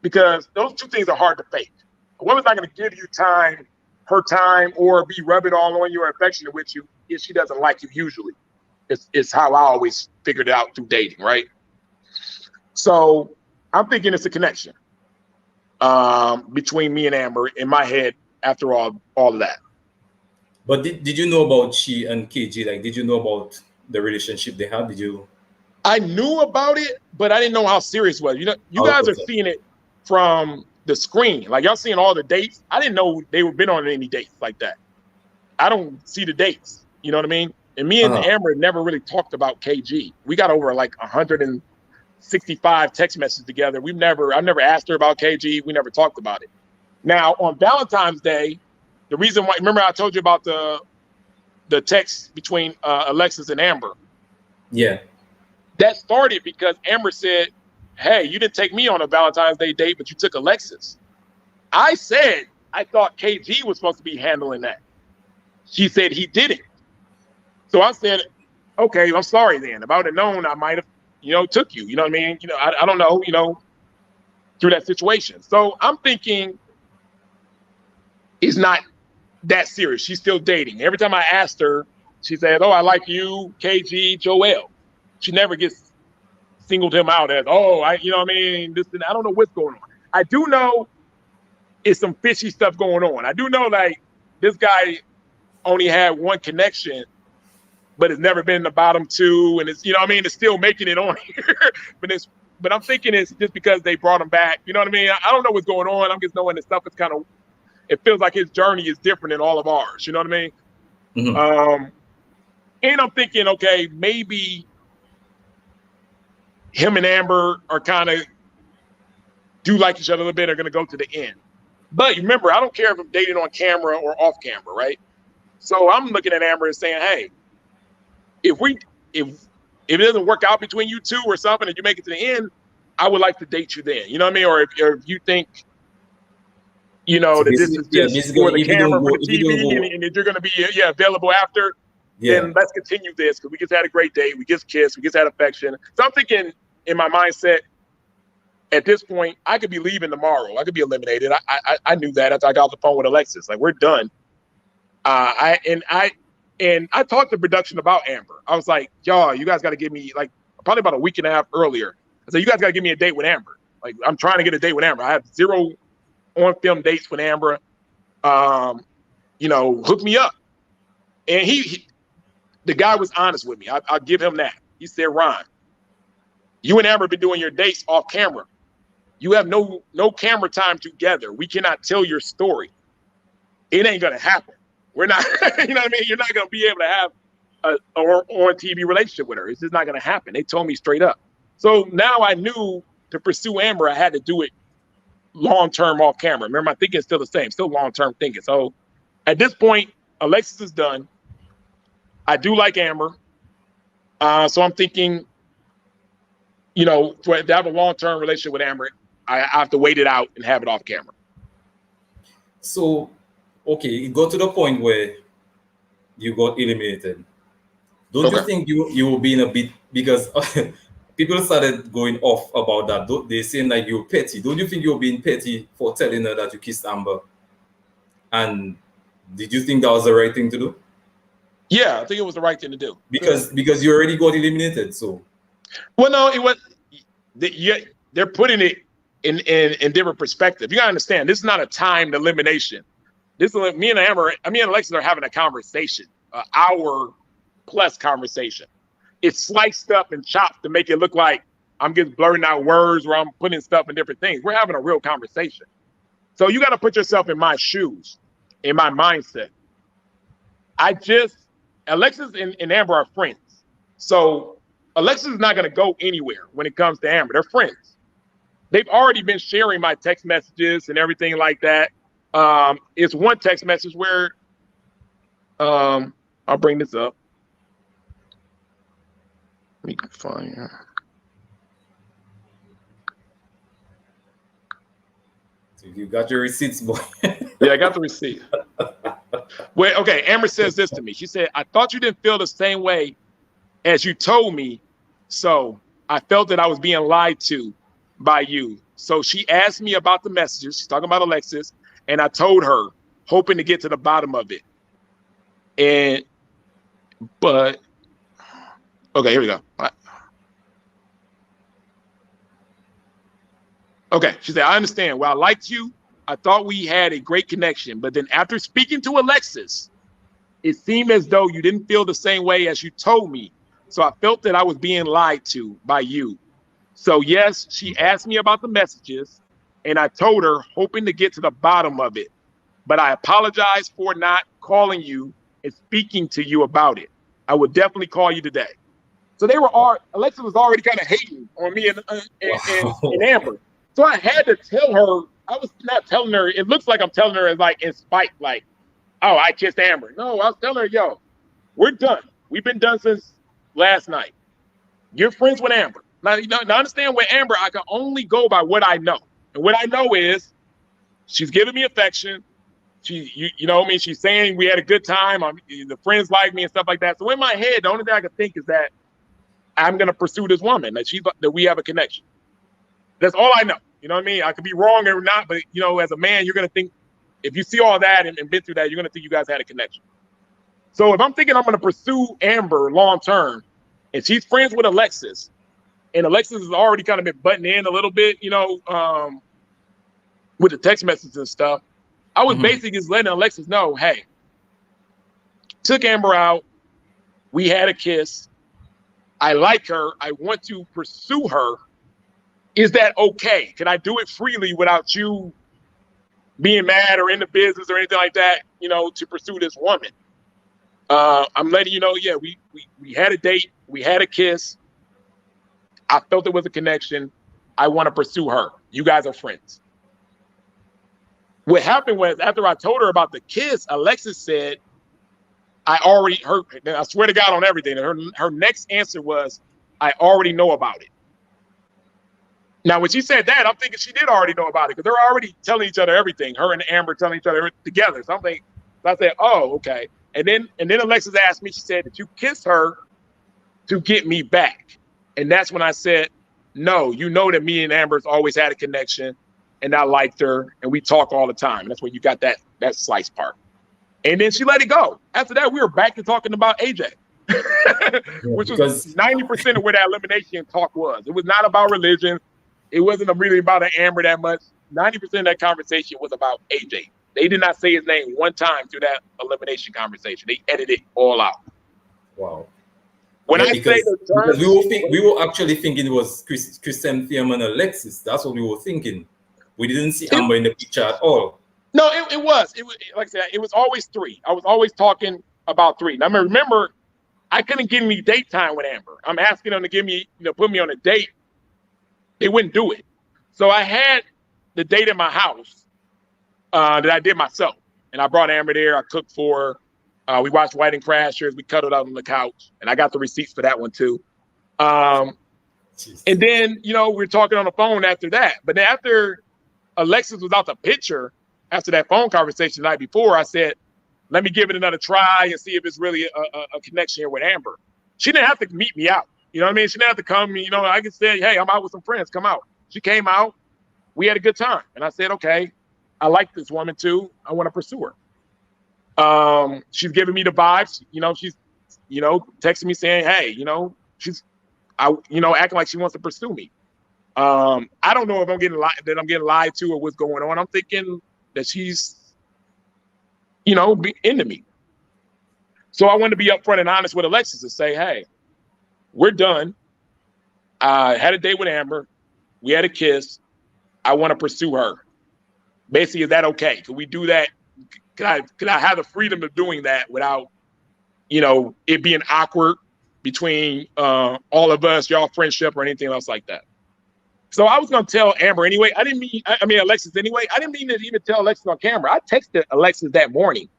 Because those two things are hard to fake. A woman's not going to give you time, her time, or be rubbing all on you or affectionate with you if she doesn't like you. Usually, it's how I always figured it out through dating, right? So I'm thinking it's a connection between me and Amber in my head. After all of that. But did you know about she and KG? Like, did you know about the relationship they had? Did you? I knew about it, but I didn't know how serious it was. You guys are seeing it from the screen. Like, y'all seeing all the dates. I didn't know they were been on any dates like that. I don't see the dates. You know what I mean? And me and Amber never really talked about KG. We got over like 165 text messages together. I've never asked her about KG. We never talked about it. Now, on Valentine's Day, the reason why, remember I told you about the text between Alexis and Amber? Yeah. That started because Amber said, hey, you didn't take me on a Valentine's Day date, but you took Alexis. I said, I thought KG was supposed to be handling that. She said he didn't. So I said, okay, I'm sorry then. If I would have known, I might have, took you. You know what I mean? I don't know, through that situation. So I'm thinking it's not that serious. She's still dating. Every time I asked her, she said, oh, I like you, KG, Joel. She never gets singled him out as, oh, you know what I mean? This and I don't know what's going on. I do know it's some fishy stuff going on. I do know like this guy only had one connection, but it's never been in the bottom two, and it's it's still making it on here. but I'm thinking it's just because they brought him back. You know what I mean? I don't know what's going on. I'm just knowing this stuff is it feels like his journey is different than all of ours. You know what I mean? Mm-hmm. And I'm thinking, okay, maybe him and Amber are kind of do like each other a little bit, are going to go to the end. But remember, I don't care if I'm dating on camera or off camera, right? So I'm looking at Amber and saying, hey, if it doesn't work out between you two or something and you make it to the end, I would like to date you then. You know what I mean? Or if you think, that this is just for the camera, for the TV, and if you're going to be available after, then let's continue this because we just had a great date. We just kissed. We just had affection. So I'm thinking in my mindset, at this point, I could be leaving tomorrow. I could be eliminated. I knew that after I got off the phone with Alexis. Like, we're done. I talked to production about Amber. I was like, y'all, you guys got to give me, like, probably about a week and a half earlier. I said, you guys got to give me a date with Amber. Like, I'm trying to get a date with Amber. I have 0 on-film dates with Amber. Hook me up. And the guy was honest with me. I'll give him that. He said, Ron, you and Amber have been doing your dates off camera. You have no camera time together. We cannot tell your story. It ain't going to happen. We're not, you know what I mean? You're not going to be able to have an on-TV relationship with her. It's just not going to happen. They told me straight up. So now I knew to pursue Amber, I had to do it long-term off camera. Remember, my thinking is still the same, still long-term thinking. So at this point, Alexis is done. I do like Amber. So I'm thinking, to have a long-term relationship with Amber, I have to wait it out and have it off camera. So, okay, it got to the point where you got eliminated. Don't you think you will be in a bit, because people started going off about that. They're saying like you're petty. Don't you think you're being petty for telling her that you kissed Amber? And did you think that was the right thing to do? Yeah, I think it was the right thing to do. Because you already got eliminated, so. Well, no, it was. They're putting it in different perspective. You gotta understand, this is not a timed elimination. This is me and Alexis are having a conversation, an hour-plus conversation. It's sliced up and chopped to make it look like I'm just blurting out words or I'm putting stuff in different things. We're having a real conversation. So you got to put yourself in my shoes, in my mindset. Alexis and Amber are friends. So Alexis is not going to go anywhere when it comes to Amber. They're friends. They've already been sharing my text messages and everything like that. It's one text message where I'll bring this up. me find her. So you got your receipts, boy. Yeah, I got the receipt. Wait, okay. Amber says this to me. She said, "I thought you didn't feel the same way as you told me, so I felt that I was being lied to by you. So she asked me about the messages. She's talking about Alexis, and I told her, hoping to get to the bottom of it. But okay, here we go. Okay, she said, I understand. Well, I liked you. I thought we had a great connection, but then after speaking to Alexis, it seemed as though you didn't feel the same way as you told me. So I felt that I was being lied to by you. So yes, she asked me about the messages, and I told her, hoping to get to the bottom of it. But I apologize for not calling you and speaking to you about it. I would definitely call you today. So they were all, Alexis was already kind of hating on me and Amber. So I had to tell her, I was not telling her, it looks like I'm telling her like in spite, like, oh, I kissed Amber. No, I was telling her, yo, we're done. We've been done since last night. You're friends with Amber. Now, now understand with Amber, I can only go by what I know. And what I know is she's giving me affection. You know what I mean? She's saying we had a good time. The friends like me and stuff like that. So in my head, the only thing I can think is that I'm going to pursue this woman, that we have a connection. That's all I know. You know what I mean? I could be wrong or not, but, you know, as a man, you're going to think, if you see all that and been through that, you're going to think you guys had a connection. So if I'm thinking I'm going to pursue Amber long term, and she's friends with Alexis, and Alexis has already kind of been butting in a little bit, you know, with the text messages and stuff, I was basically just letting Alexis know, hey, took Amber out. We had a kiss. I like her. I want to pursue her. Is that okay? Can I do it freely without you being mad or in the business or anything like that, you know, to pursue this woman? I'm letting you know, yeah, we had a date. We had a kiss. I felt there was a connection. I want to pursue her. You guys are friends. What happened was after I told her about the kiss, Alexis said, I already heard, I swear to God on everything. Her next answer was, I already know about it. Now, when she said that, I'm thinking she did already know about it because they're already telling each other everything. Her and Amber telling each other together. So I said, oh, okay. And then Alexis asked me, she said, did you kiss her to get me back? And that's when I said, no, you know that me and Amber's always had a connection and I liked her and we talk all the time. And that's when you got that slice part. And then she let it go. After that, we were back to talking about AJ, which was 90% of where that elimination talk was. It was not about religion. It wasn't really about an Amber that much. 90% of that conversation was about AJ. They did not say his name one time through that elimination conversation. They edited it all out. Wow. When I say the term, we were actually thinking it was chrysanthemum and Alexis. That's what we were thinking. We didn't see Amber in the picture at all. No, it was. It was, like I said, it was always three. I was always talking about three. Now, remember, I couldn't give me date time with Amber. I'm asking them to give me, put me on a date. They wouldn't do it. So I had the date at my house that I did myself. And I brought Amber there. I cooked for her. We watched White and Crashers. We cuddled up on the couch. And I got the receipts for that one, too. And then, we were talking on the phone after that. But then after Alexis was out the picture, after that phone conversation the night before, I said, let me give it another try and see if it's really a connection here with Amber. She didn't have to meet me out. You know what I mean? She didn't have to come. I could say, hey, I'm out with some friends. Come out. She came out. We had a good time. And I said, okay, I like this woman too. I want to pursue her. She's giving me the vibes. She's, texting me saying, hey, she's, acting like she wants to pursue me. I don't know if I'm getting lied to or what's going on. I'm thinking that she's, be into me. So I wanted to be upfront and honest with Alexis and say, hey, we're done. I had a date with Amber. We had a kiss. I want to pursue her. Basically, is that okay? Can we do that? Can I have the freedom of doing that without, it being awkward between all of us, y'all friendship or anything else like that? So I was going to tell Amber anyway. I mean, Alexis anyway. I didn't mean to even tell Alexis on camera. I texted Alexis that morning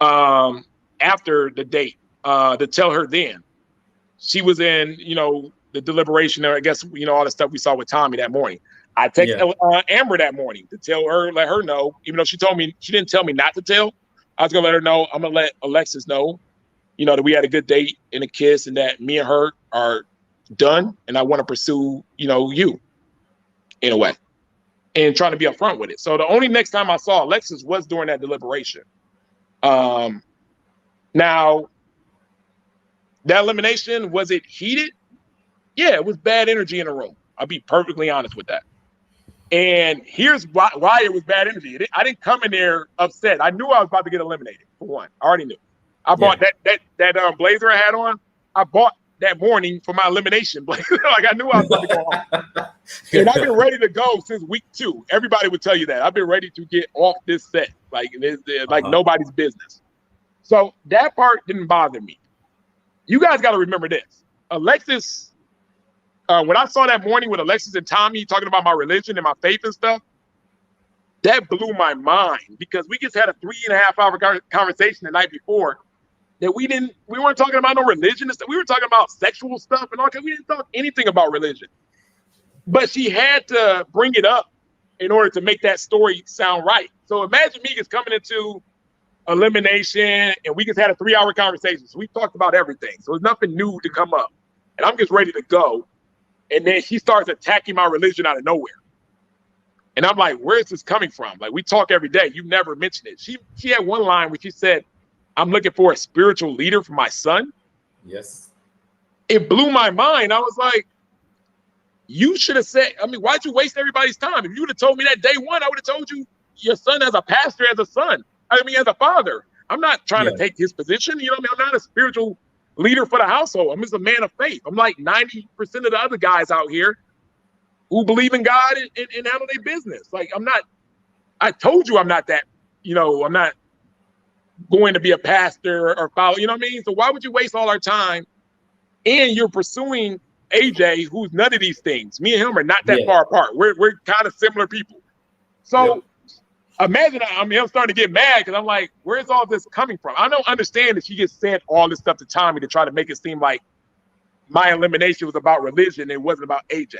after the date to tell her then. she was in, the deliberation, or I guess, all the stuff we saw with Tommy that morning. I texted Amber that morning to let her know, even though she didn't tell me not to tell. I was gonna let her know. I'm gonna let Alexis know, that we had a good date and a kiss, and that me and her are done, and I want to pursue, you in a way, and trying to be upfront with it. So the only next time I saw Alexis was during that deliberation. Now, that elimination, was it heated? Yeah, it was bad energy in the room. I'll be perfectly honest with that. And here's why it was bad energy. I didn't come in there upset. I knew I was about to get eliminated, for one. I already knew. I bought that blazer I had on. I bought that morning for my elimination blazer. Like, I knew I was about to go home. And I've been ready to go since week 2. Everybody would tell you that. I've been ready to get off this set. Like, nobody's business. So that part didn't bother me. You guys got to remember this. Alexis, when I saw that morning with Alexis and Tommy talking about my religion and my faith and stuff, that blew my mind, because we just had a 3.5-hour conversation the night before that we weren't talking about no religion and stuff. We were talking about sexual stuff and all that. We didn't talk anything about religion. But she had to bring it up in order to make that story sound right. So imagine me just coming into elimination and we just had a 3-hour conversation. So we talked about everything. So there's nothing new to come up. And I'm just ready to go. And then she starts attacking my religion out of nowhere. And I'm like, where is this coming from? Like, we talk every day. You never mentioned it. She had one line where she said, I'm looking for a spiritual leader for my son. Yes. It blew my mind. I was like, you should have said, why'd you waste everybody's time? If you would have told me that day one, I would have told you your son as a pastor, as a son. As a father. I'm not trying to take his position. I'm not a spiritual leader for the household. I'm just a man of faith. I'm like 90% of the other guys out here who believe in God and handle their business. Like, I told you I'm not that, I'm not going to be a pastor or follow, So why would you waste all our time? And you're pursuing AJ, who's none of these things. Me and him are not that far apart. We're kind of similar people. So imagine, I'm starting to get mad because I'm like, where's all this coming from? I don't understand that she just said all this stuff to Tommy to try to make it seem like my elimination was about religion. It wasn't about AJ.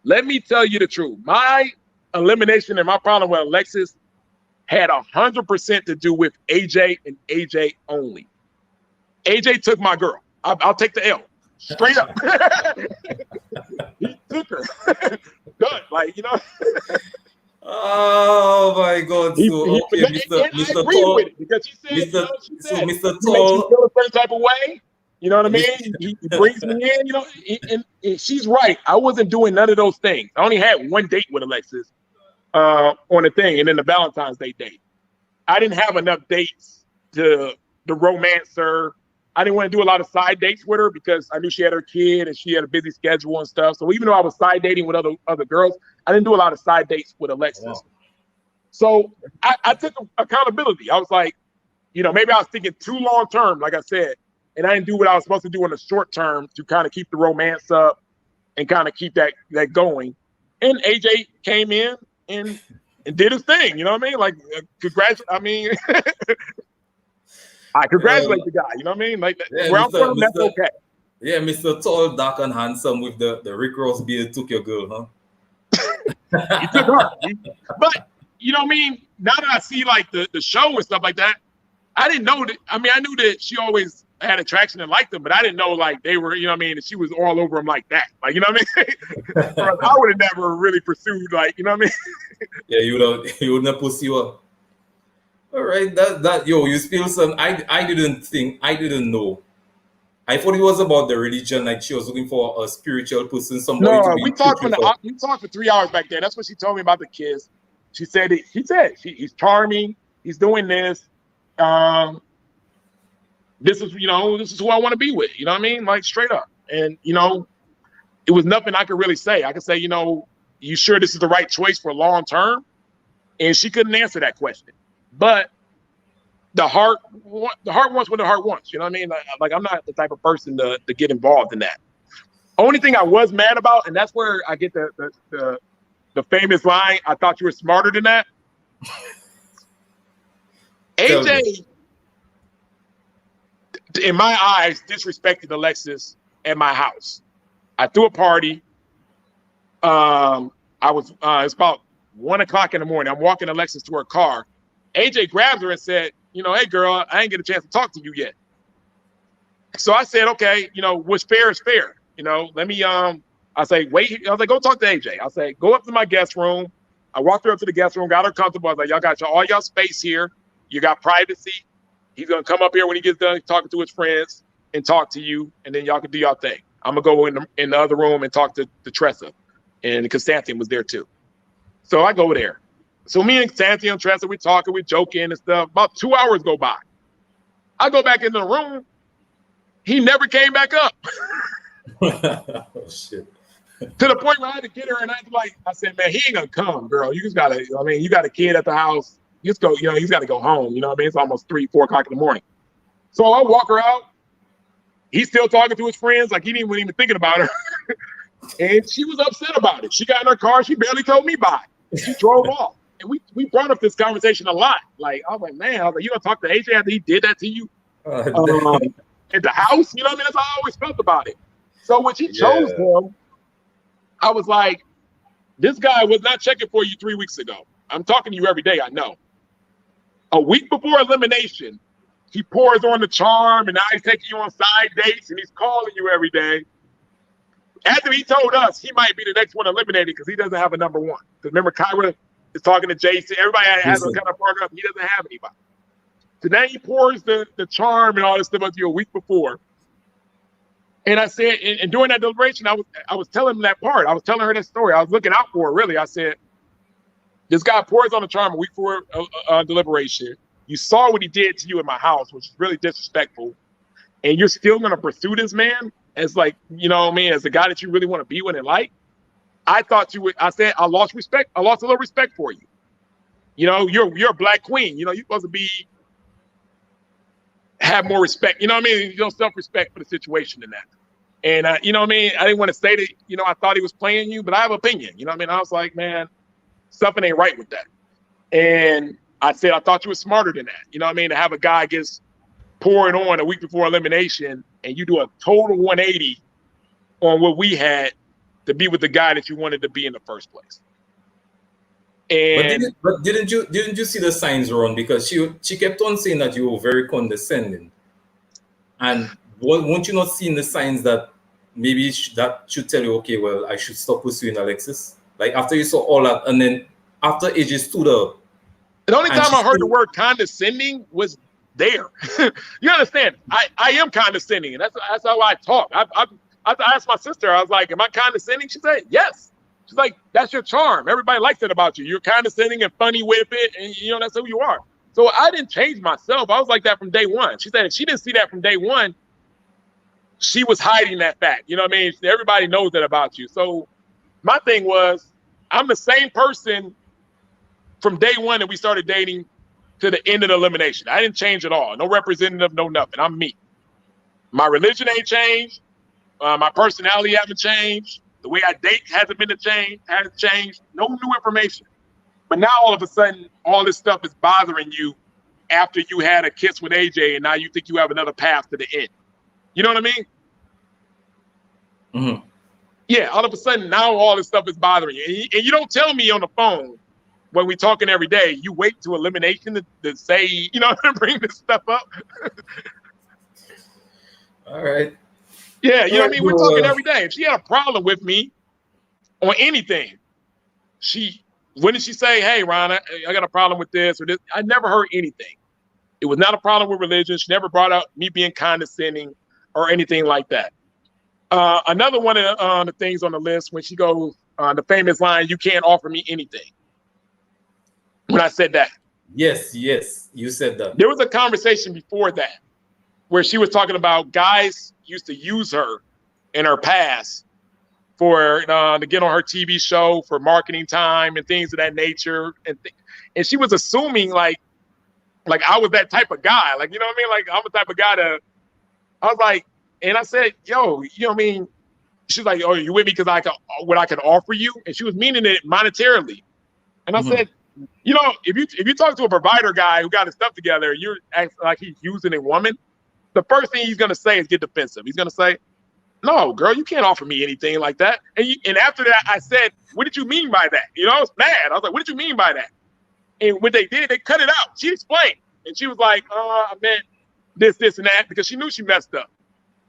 Let me tell you the truth. My elimination and my problem with Alexis had 100% to do with AJ and AJ only. AJ took my girl. I'll take the L. Straight up. He took her. Done. Like, Oh my God! So okay, Mr. Tall, because she said, Mr. Mr. Makes you feel a certain type of way. You know what I mean? He brings me in. And she's right. I wasn't doing none of those things. I only had one date with Alexis on the thing, and then the Valentine's Day date. I didn't have enough dates to romance her. I didn't want to do a lot of side dates with her because I knew she had her kid and she had a busy schedule and stuff. So even though I was side dating with other girls, I didn't do a lot of side dates with Alexis. Wow. So I took accountability. I was like, maybe I was thinking too long term, like I said, and I didn't do what I was supposed to do in the short term to kind of keep the romance up and kind of keep that going. And AJ came in and did his thing. You know what I mean? Like, I congratulate the guy, you know what I mean? Like, where I'm from, that's okay. Yeah, Mr. Tall, dark and handsome with the Rick Ross beard took your girl, huh? He took her. But, you know what I mean? Now that I see, like, the show and stuff like that, I didn't know that. I knew that she always had attraction and liked them, but I didn't know, like, they were, you know what I mean, that she was all over him like that. Like, you know what I mean? I would have never really pursued, like, you know what I mean? Yeah, you wouldn't have pussy you up. All right, you spill some. I didn't know. I thought it was about the religion, like she was looking for a spiritual person, somebody to be. We talked for 3 hours back there. That's what she told me about the kiss. She said he's charming. He's doing this. This is who I want to be with. You know what I mean? Like, straight up. And it was nothing I could really say. I could say, you sure this is the right choice for long term? And she couldn't answer that question. But the heart wants what the heart wants. You know what I mean? Like, I'm not the type of person to get involved in that. Only thing I was mad about, and that's where I get the famous line, I thought you were smarter than that. AJ, in my eyes, disrespected Alexis at my house. I threw a party. It's about 1 o'clock in the morning. I'm walking Alexis to her car. AJ grabs her and said, hey girl, I ain't get a chance to talk to you yet. So I said, okay, what's fair is fair. Let me, I say, wait. I was like, go talk to AJ. I say, go up to my guest room. I walked her up to the guest room, got her comfortable. I was like, y'all got all y'all space here. You got privacy. He's going to come up here when he gets done talking to his friends and talk to you. And then y'all can do y'all thing. I'm going to go in the other room and talk to Tressa. And Chrysanthemum was there too. So I go there. So me and Chrysanthemum and Tressa, we talking, we joking and stuff. About 2 hours go by. I go back into the room. He never came back up. Oh, shit. To the point where I had to get her, and I said, man, he ain't gonna come, girl. You just gotta, you got a kid at the house. Just go, he's gotta go home. It's almost 3, 4 o'clock in the morning. So I walk her out. He's still talking to his friends, like he wasn't even thinking about her. And she was upset about it. She got in her car. She barely told me bye. She drove off. And we brought up this conversation a lot. Like, I was like, man, you gonna talk to AJ after he did that to you? At the house? That's how I always felt about it. So when she chose him, I was like, this guy was not checking for you 3 weeks ago. I'm talking to you every day, I know. A week before elimination, he pours on the charm, and now he's taking you on side dates, and he's calling you every day. After he told us he might be the next one eliminated because he doesn't have a number one. Because remember, Kyra is talking to Jason. Everybody has a kind of program. He doesn't have anybody. So now he pours the charm and all this stuff up to you a week before. And I said, and during that deliberation, I was telling him that part. I was telling her that story. I was looking out for her, really. I said, this guy pours on the charm a week before deliberation. You saw what he did to you in my house, which is really disrespectful. And you're still going to pursue this man as as the guy that you really want to be with and like. I thought you would. I said, I lost respect. I lost a little respect for you. You're a black queen. You're supposed to have more respect. Self-respect for the situation than that. And I didn't want to say that, I thought he was playing you, but I have opinion. I was like, man, something ain't right with that. And I said, I thought you were smarter than that. To have a guy gets pouring on a week before elimination and you do a total 180 on what we had to be with the guy that you wanted to be in the first place. And but didn't you see the signs wrong? Because she kept on saying that you were very condescending. And won't you not see the signs that maybe that should tell you, okay, well, I should stop pursuing Alexis? Like after you saw all that, and then after AJ stood up. The only time I heard the word condescending was there. You understand? I am condescending, and that's how I talk. I asked my sister, I was like, am I condescending? She said, yes. She's like, that's your charm. Everybody likes it about you. You're condescending and funny with it, and that's who you are. So I didn't change myself. I was like that from day one. She said if she didn't see that from day one, she was hiding that fact. Everybody knows that about you. So my thing was, I'm the same person from day one that we started dating to the end of the elimination. I didn't change at all. No representative, no nothing. I'm me. My religion ain't changed. My personality hasn't changed. The way I date hasn't changed. No new information. But now all of a sudden, all this stuff is bothering you after you had a kiss with AJ, and now you think you have another path to the end. You know what I mean? Mm-hmm. Yeah, all of a sudden, now all this stuff is bothering you. And you don't tell me on the phone when we're talking every day. You wait to elimination to say, to bring this stuff up. All right. Yeah, you know what I mean? We're talking every day. If she had a problem with me on anything, when did she say, hey, Ron, I got a problem with this or this? I never heard anything. It was not a problem with religion. She never brought out me being condescending or anything like that. Another one of the things on the list, when she goes, the famous line, you can't offer me anything. When I said that. Yes, you said that. There was a conversation before that where she was talking about guys used to use her in her past for to get on her TV show for marketing time and things of that nature. And she was assuming like I was that type of guy. Like, you know what I mean? Like I'm the type of guy I was like, and I said, yo, you know what I mean? She's like, oh, you with me because what I can offer you? And she was meaning it monetarily. And I said, if you talk to a provider guy who got his stuff together, you're acting like he's using a woman. The first thing he's going to say is get defensive. He's going to say, no, girl, you can't offer me anything like that. And after that, I said, what did you mean by that? You know, I was mad. I was like, what did you mean by that? And what they did, they cut it out. She explained. And she was like, I meant this, and that, because she knew she messed up.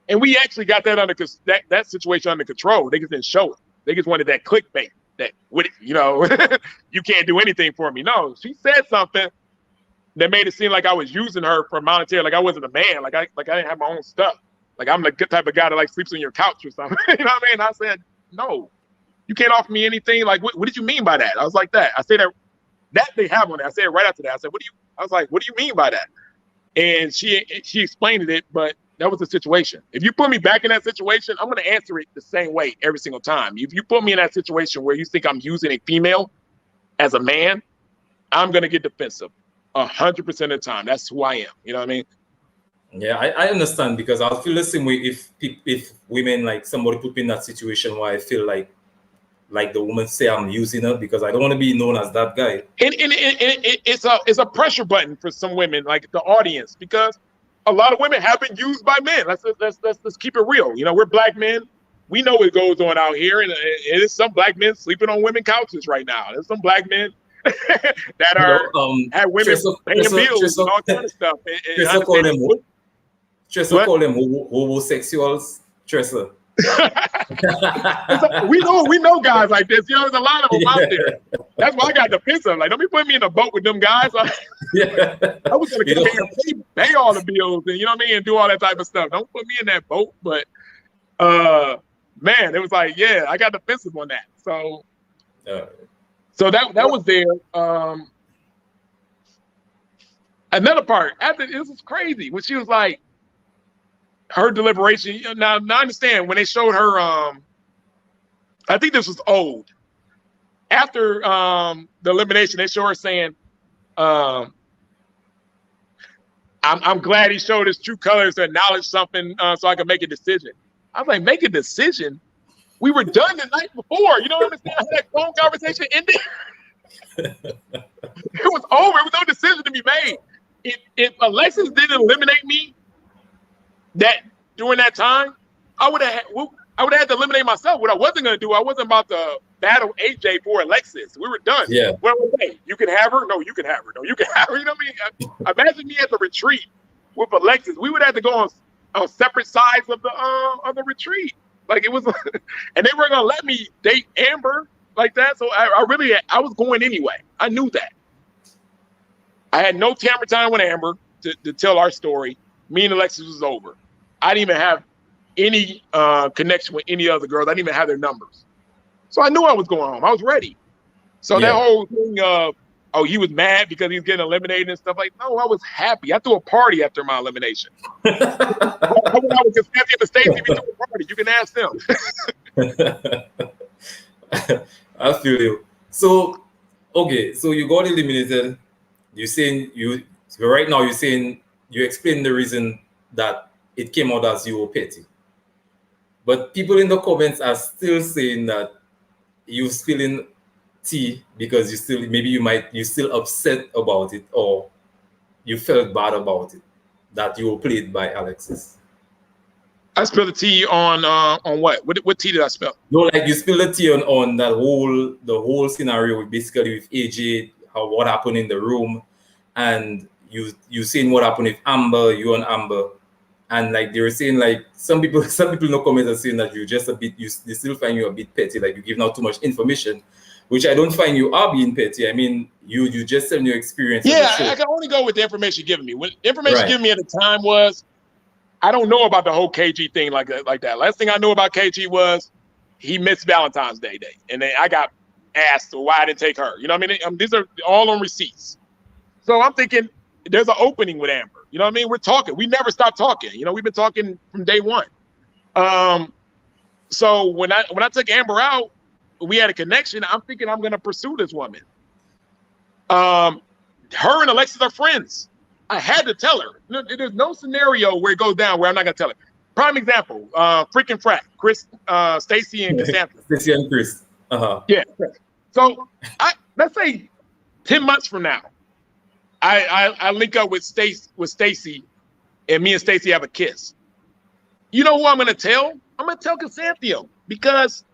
And we actually got that that situation under control. They just didn't show it. They just wanted that clickbait. That, you know, you can't do anything for me. No, she said something that made it seem like I was using her for monetary, like I wasn't a man, like I didn't have my own stuff. Like I'm the type of guy that like sleeps on your couch or something. You know what I mean? I said, no, you can't offer me anything. Like, what did you mean by that? I was like that. I said that they have on it. I said it right after that. I said, I was like, what do you mean by that? And she explained it, but that was the situation. If you put me back in that situation, I'm going to answer it the same way every single time. If you put me in that situation where you think I'm using a female as a man, I'm going to get defensive 100% of the time. That's who I am. You know what I mean? Yeah, I understand, because I feel the same way if women, like somebody put me in that situation where I feel like the woman say I'm using her, because I don't want to be known as that guy. And it's a pressure button for some women, like the audience, because a lot of women have been used by men. Let's keep it real. You know, we're black men. We know what goes on out here, and there's some black men sleeping on women couches right now. There's some black men that are have women paying bills and all kind of stuff. Tressa call them homosexuals. Tressa. we know guys like this. You know, there's a lot of them out there. That's why I got defensive. Like, don't be putting me in a boat with them guys. Yeah. I was gonna pay all the bills and, you know what I mean, and do all that type of stuff. Don't put me in that boat. But man, it was like, yeah, I got defensive on that. So that was there. Another part after this was crazy when she was like, her deliberation. Now I understand when they showed her. I think this was old. After the elimination, they show her saying, "I'm glad he showed his true colors to acknowledge something, so I can make a decision." I was like, "Make a decision? We were done the night before. You know what I'm saying? How that phone conversation ended. It was over. There was no decision to be made. If Alexis didn't eliminate me during that time, I would have had to eliminate myself. What I wasn't going to do, I wasn't about to battle AJ for Alexis. We were done. Yeah. Well, hey, you can have her. No, you can have her. No, you can have her. You know what I mean? Imagine me at the retreat with Alexis. We would have to go on separate sides of the retreat. Like, it was, and they weren't going to let me date Amber like that. So I was going anyway. I knew that. I had no camera time with Amber to tell our story. Me and Alexis was over. I didn't even have any connection with any other girls. I didn't even have their numbers. So I knew I was going home. I was ready. So that whole thing of, he was mad because he was getting eliminated and stuff, like, no, I was happy. I threw a party after my elimination. I went out with Cassandra and Stacey, we threw a party. You can ask them. I feel you. So, okay, so you got eliminated. You're saying right now you're saying you explain the reason that it came out as you were petty. But people in the comments are still saying that you're spilling tea because you're still upset about it, or you felt bad about it, that you were played by Alexis. I spilled the tea on what? What tea did I spill? No, like you spilled the tea on that the whole scenario basically with AJ, what happened in the room, and you saying what happened with Amber, you and Amber. And like they were saying, like some people in the comments are saying that they still find you a bit petty, like you give out too much information, which I don't find you are being petty. I mean, you just tell your experience. Yeah, I can only go with the information given me. When the information given me at the time was, I don't know about the whole KG thing like that. Last thing I knew about KG was he missed Valentine's Day, and then I got asked why I didn't take her. You know what I mean? These are all on receipts. So I'm thinking there's an opening with Amber. You know what I mean? We're talking. We never stopped talking. You know, we've been talking from day one. So when I took Amber out, we had a connection. I'm thinking I'm going to pursue this woman. Her and Alexis are friends. I had to tell her. There's no scenario where it goes down where I'm not going to tell her. Prime example, freaking frat, Chris, Stacey, and Cassandra. Stacey and Chris. Yeah. So let's say 10 months from now, I link up with Stacey, and me and Stacey have a kiss. You know who I'm going to tell? I'm I'm gonna tell Chrysanthemum, because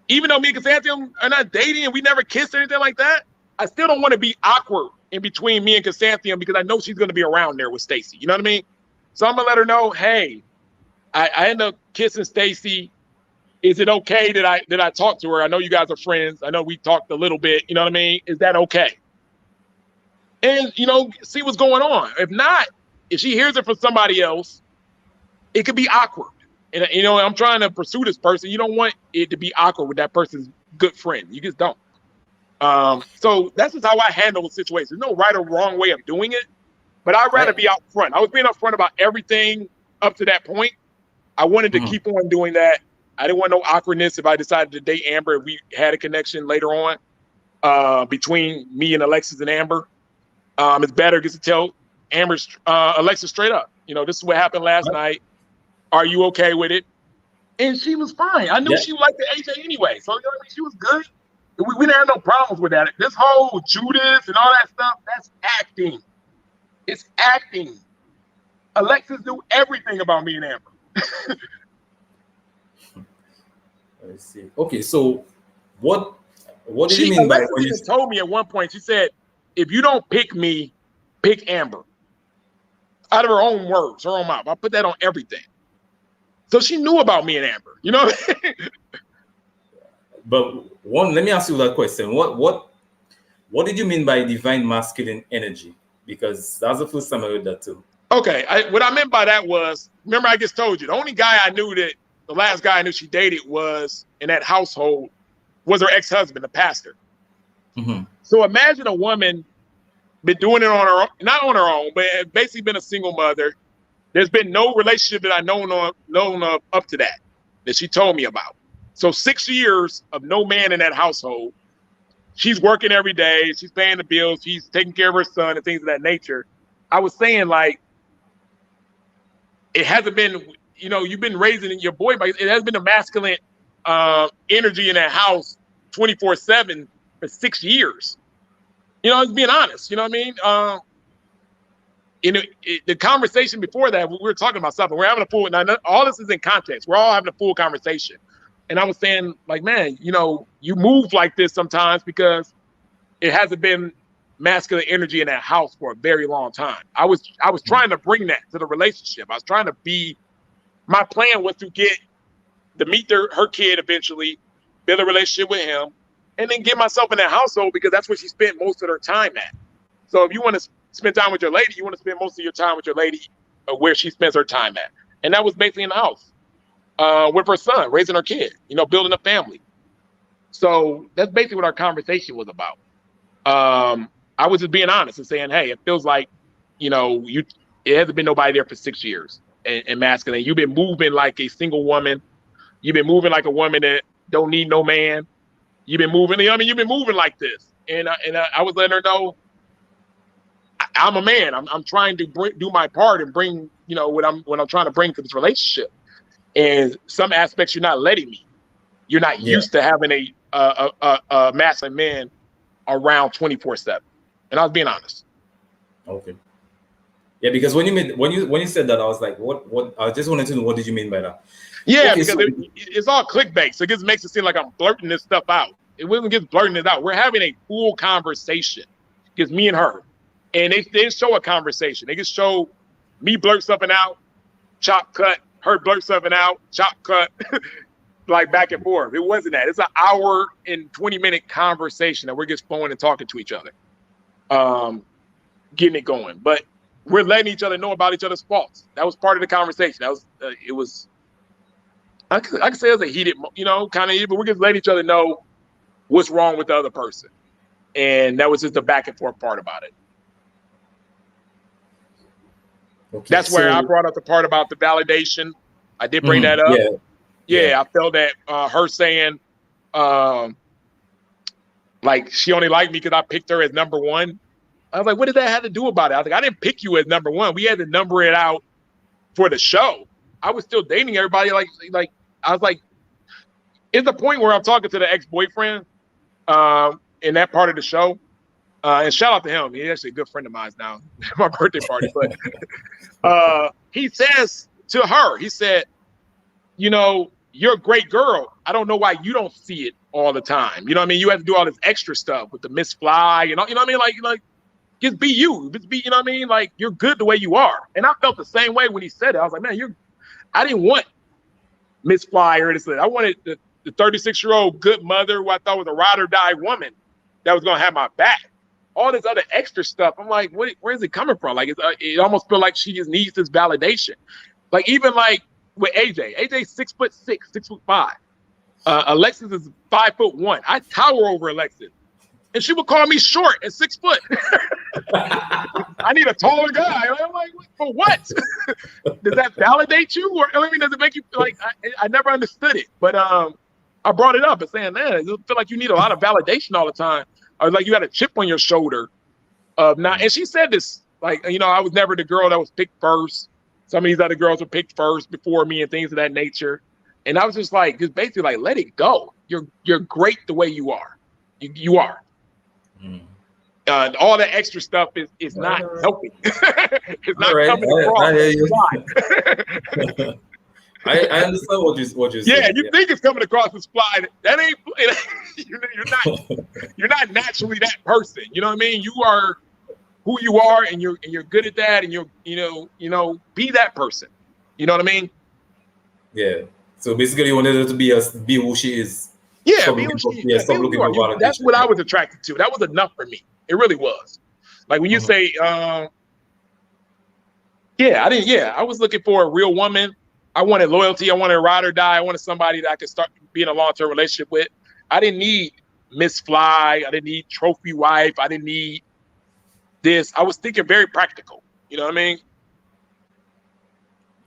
even though me and Chrysanthemum are not dating and we never kissed or anything like that, I still don't want to be awkward in between me and Chrysanthemum, because I know she's gonna be around there with Stacy. You know what I mean? So I'm gonna let her know, hey, I ended up kissing Stacy. Is it okay that I talk to her? I know you guys are friends. I know we talked a little bit. You know what I mean? Is that okay? And, you know, see what's going on. If not, if she hears it from somebody else, it could be awkward. And, you know, I'm trying to pursue this person. You don't want it to be awkward with that person's good friend. You just don't. So that's just how I handle the situation. There's no right or wrong way of doing it, but I'd rather be out front. I was being up front about everything up to that point. I wanted to keep on doing that. I didn't want no awkwardness if I decided to date Amber, if we had a connection later on between me and Alexis and Amber. It's better just to tell Alexis straight up, you know, this is what happened last night. Are you okay with it? And she was fine. I knew she liked the AJ anyway. So, you know what I mean? She was good. We didn't have no problems with that. This whole Judas and all that stuff, that's acting. It's acting. Alexis knew everything about me and Amber. Let's see. Okay, so what do you mean by when you told me at one point, she said, if you don't pick me, pick Amber. Out of her own words, her own mouth. I put that on everything. So she knew about me and Amber, you know? But let me ask you that question. What did you mean by divine masculine energy? Because that's the first time I heard that too. Okay, what I meant by that was, remember I just told you, the only guy I knew that, the last guy I knew she dated was, in that household, was her ex-husband, the pastor. So imagine a woman been doing it on her own, not on her own, but basically been a single mother. There's been no relationship that I known of up to that she told me about. So 6 years of no man in that household. She's working every day. She's paying the bills. She's taking care of her son and things of that nature. I was saying, like, it hasn't been, you know, you've been raising your boy, but it has been a masculine energy in that house 24/7 for 6 years. You know, being honest, you know what I mean? The conversation before that, we were talking about something. We're having a full, now all this is in context. We're all having a full conversation. And I was saying, like, man, you know, you move like this sometimes because it hasn't been masculine energy in that house for a very long time. I was trying to bring that to the relationship. I was trying to my plan was to meet her kid eventually, build a relationship with him, and then get myself in that household, because that's where she spent most of her time at. So if you want to spend time with your lady, you want to spend most of your time with your lady where she spends her time at. And that was basically in the house with her son, raising her kid, you know, building a family. So that's basically what our conversation was about. I was just being honest and saying, hey, it feels like, you know, it hasn't been nobody there for 6 years and masculine. You've been moving like a single woman. You've been moving like a woman that don't need no man. You've been moving. I mean, you've been moving like this. And I was letting her know, I'm a man. I'm trying to do my part and bring, you know, what I'm trying to bring to this relationship. And some aspects you're not letting me. You're not used to having a masculine man around 24/7. And I was being honest. Okay. Yeah, because when you said that, I was like, what? I just wanted to know, what did you mean by that? Yeah, okay, because it's all clickbait, so it just makes it seem like I'm blurting this stuff out. It wasn't just blurting it out. We're having a full conversation, because me and her, and they didn't show a conversation. They just show me blurt something out, chop cut, her blurt something out, chop cut, like back and forth. It wasn't that. It's an hour and 20-minute conversation that we're just flowing and talking to each other, getting it going. But we're letting each other know about each other's faults. That was part of the conversation. That was it was. I could say it was a heated, you know, kind of, but we're just letting each other know what's wrong with the other person. And that was just the back and forth part about it. Okay, that's where I brought up the part about the validation. I did bring that up. Yeah, I felt that her saying, like, she only liked me because I picked her as number one. I was like, what did that have to do about it? I was like, I didn't pick you as number one. We had to number it out for the show. I was still dating everybody. Like I was like, it's the point where I'm talking to the ex-boyfriend in that part of the show. And shout out to him. He's actually a good friend of mine now. My birthday party. But he says to her, he said, you know, you're a great girl. I don't know why you don't see it all the time. You know what I mean? You have to do all this extra stuff with the Miss Fly, you know what I mean? Like just be you. Just be, you know what I mean? Like you're good the way you are. And I felt the same way when he said it. I was like, man, I didn't want Miss Fly or this. I wanted the 36-year-old good mother who I thought was a ride or die woman that was gonna have my back. All this other extra stuff, I'm like, where is it coming from? Like it almost feel like she just needs this validation. Like even like with AJ's 6'6", 6'5". Alexis is 5'1". I tower over Alexis, and she would call me short at 6 foot. I need a taller guy. I'm like, for what? Does that validate you, or I mean, does it make you like? I never understood it, but I brought it up and saying, man, I feel like you need a lot of validation all the time, or like you got a chip on your shoulder of not. And she said this, like, you know, I was never the girl that was picked first. Some of these other girls were picked first before me and things of that nature. And I was just basically like, let it go. You're great the way you are. You are. All the extra stuff is not helping. It's not coming across. I understand what you're saying. Yeah, you think it's coming across the slide. That ain't. You're not naturally that person. You know what I mean? You are who you are, and you're good at that, and you know, be that person. You know what I mean? Yeah. So basically, you wanted her to be who she is. Yeah, stop looking for validation. That's what I was attracted to. That was enough for me. It really was. Like when you say, I was looking for a real woman. I wanted loyalty. I wanted a ride or die. I wanted somebody that I could start being a long-term relationship with. I didn't need Miss Fly. I didn't need trophy wife. I didn't need this. I was thinking very practical. You know what I mean?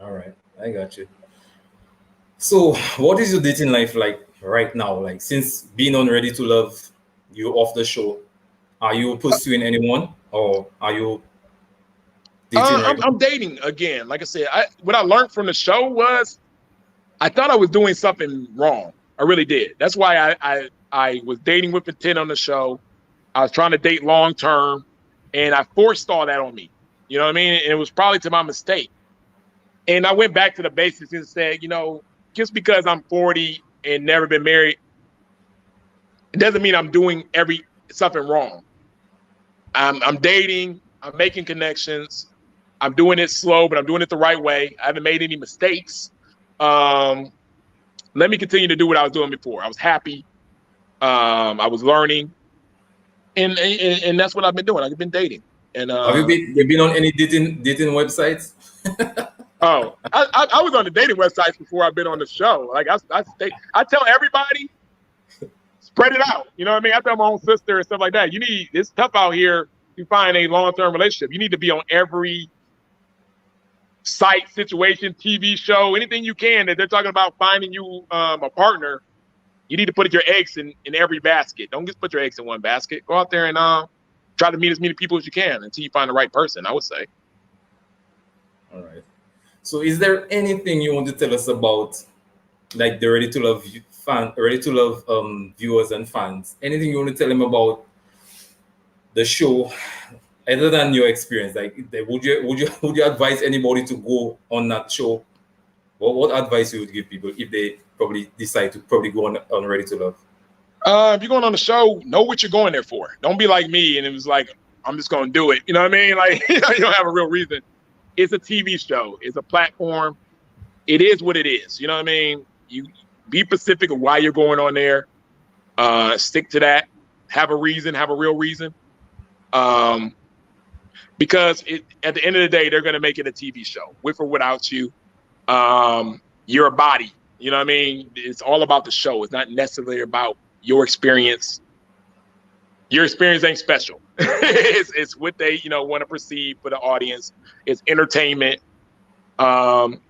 All right. I got you. So what is your dating life like right now? Like since being on Ready to Love, you off the show, are you pursuing anyone, or are you dating I'm dating again. Like I said, what I learned from the show was I thought I was doing something wrong. I really did. That's why I was dating with intent on the show. I was trying to date long term, and I forced all that on me. You know what I mean? And it was probably to my mistake. And I went back to the basics and said, you know, just because I'm 40 and never been married, it doesn't mean I'm doing something wrong. I'm dating, I'm making connections, I'm doing it slow, but I'm doing it the right way. I haven't made any mistakes. Let me continue to do what I was doing before. I was happy. I was learning, and that's what I've been doing. I've been dating. And have you been on any dating websites? Oh, I was on the dating websites before I've been on the show. Like I tell everybody, spread it out. You know what I mean? I tell my own sister and stuff like that. It's tough out here to find a long-term relationship. You need to be on every site, situation, TV show, anything you can that they're talking about finding you a partner. You need to put your eggs in every basket. Don't just put your eggs in one basket. Go out there and try to meet as many people as you can until you find the right person, I would say. All right. So is there anything you want to tell us about, like the Ready to Love viewers and fans? Anything you want to tell them about the show, other than your experience? Like, would you advise anybody to go on that show? What advice you would give people if they probably decide to go on Ready to Love? If you're going on the show, know what you're going there for. Don't be like me and it was like, I'm just going to do it. You know what I mean? Like, you don't have a real reason. It's a TV show. It's a platform. It is what it is. You know what I mean? You be specific of why you're going on there. Stick to that. Have a reason. Have a real reason. Because at the end of the day, they're going to make it a TV show, with or without you. You're a body. You know what I mean? It's all about the show. It's not necessarily about your experience. Your experience ain't special. It's what they, want to perceive for the audience. It's entertainment. And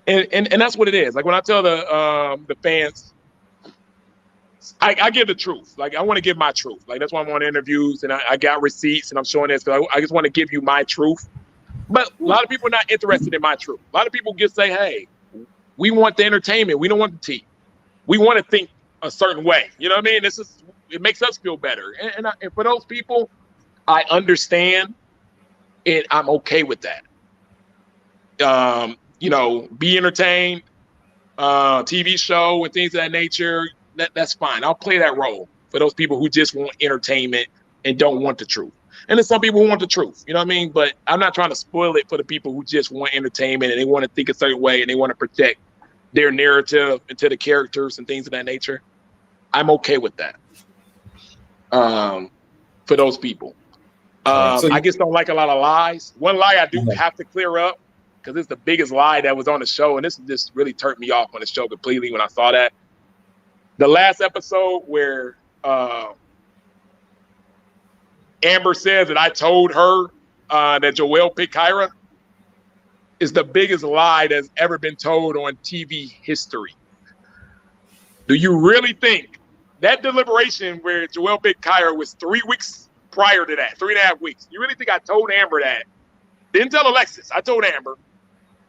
that's what it is. Like when I tell the fans, I give the truth. Like I want to give my truth. Like that's why I'm on interviews and I got receipts and I'm showing this. I just want to give you my truth. But a lot of people are not interested in my truth. A lot of people just say, hey, we want the entertainment. We don't want the tea. We want to think a certain way. You know what I mean? It makes us feel better. And for those people, I understand and I'm okay with that. Be entertained. TV show and things of that nature, that's fine. I'll play that role for those people who just want entertainment and don't want the truth. And there's some people who want the truth, you know what I mean? But I'm not trying to spoil it for the people who just want entertainment and they want to think a certain way and they want to protect their narrative into the characters and things of that nature. I'm okay with that. For those people. I just don't like a lot of lies. One lie I do have to clear up, because it's the biggest lie that was on the show, and this just really turned me off on the show completely when I saw that. The last episode where Amber says that I told her that Joel picked Kyra is the biggest lie that's ever been told on TV history. Do you really think that deliberation where Joel picked Kyra was 3 weeks prior to that, 3.5 weeks? You really think I told Amber that? Didn't tell Alexis. I told Amber.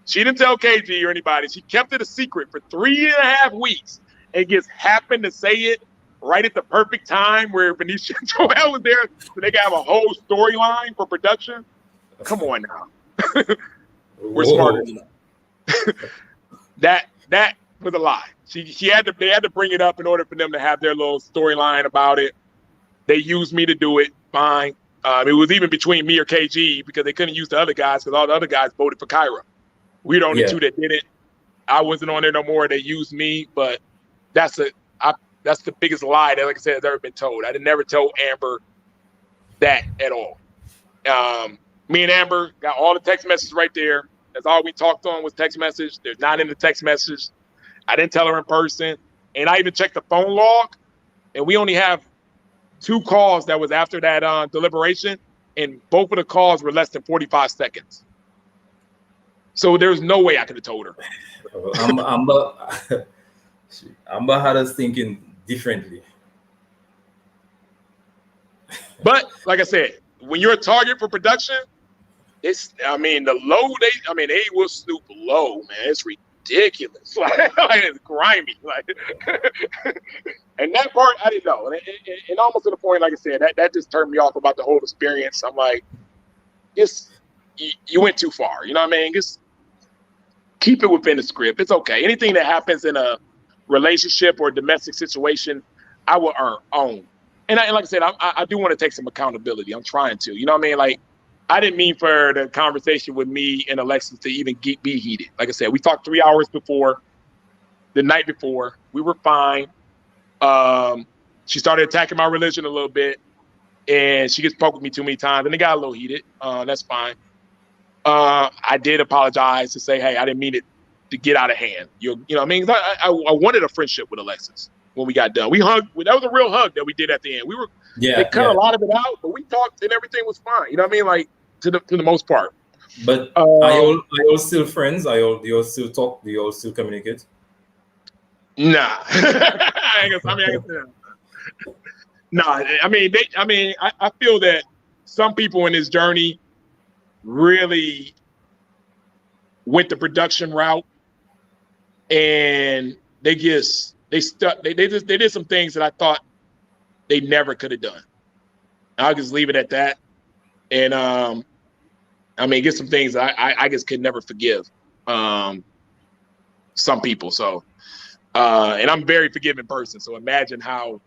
She didn't tell KG or anybody. She kept it a secret for 3.5 weeks and just happened to say it right at the perfect time where Benicia and Joel was there so they could have a whole storyline for production. Come on now. We're smarter than that. That was a lie. They had to bring it up in order for them to have their little storyline about it. They used me to do it. Fine. It was even between me or KG because they couldn't use the other guys because all the other guys voted for Kyra. We were the only two that did it. I wasn't on there no more. They used me, but that's the biggest lie that, like I said, has ever been told. I never told Amber that at all. Me and Amber got all the text messages right there. That's all we talked on was text message. They're not in the text message. I didn't tell her in person. And I even checked the phone log, and we only have 2 calls that was after that deliberation, and both of the calls were less than 45 seconds. So there's no way I could have told her. Amber had us thinking differently. But like I said, when you're a target for production, they will snoop low, man. It's ridiculous. Like it's grimy. And that part I didn't know. And almost to the point, like I said, that just turned me off about the whole experience. I'm like, you went too far. You know what I mean? Just keep it within the script. It's okay. Anything that happens in a relationship or domestic situation, I will own. And like I said, I do want to take some accountability. I'm trying to. You know what I mean? Like, I didn't mean for the conversation with me and Alexis to even be heated. Like I said, we talked 3 hours before, the night before. We were fine. She started attacking my religion a little bit, and she just poked with me too many times, and it got a little heated. That's fine. I did apologize to say, hey, I didn't mean it to get out of hand. You know what I mean? I wanted a friendship with Alexis when we got done. We hugged. That was a real hug that we did at the end. They cut a lot of it out, but we talked and everything was fine. You know what I mean? Like to the most part. But are you all still friends? Do you all still talk? Do you all still communicate? Nah. I feel that some people in this journey really went the production route, and they did some things that I thought they never could have done. I'll just leave it at that. And get some things I just could never forgive some people. So and I'm a very forgiving person. So imagine how.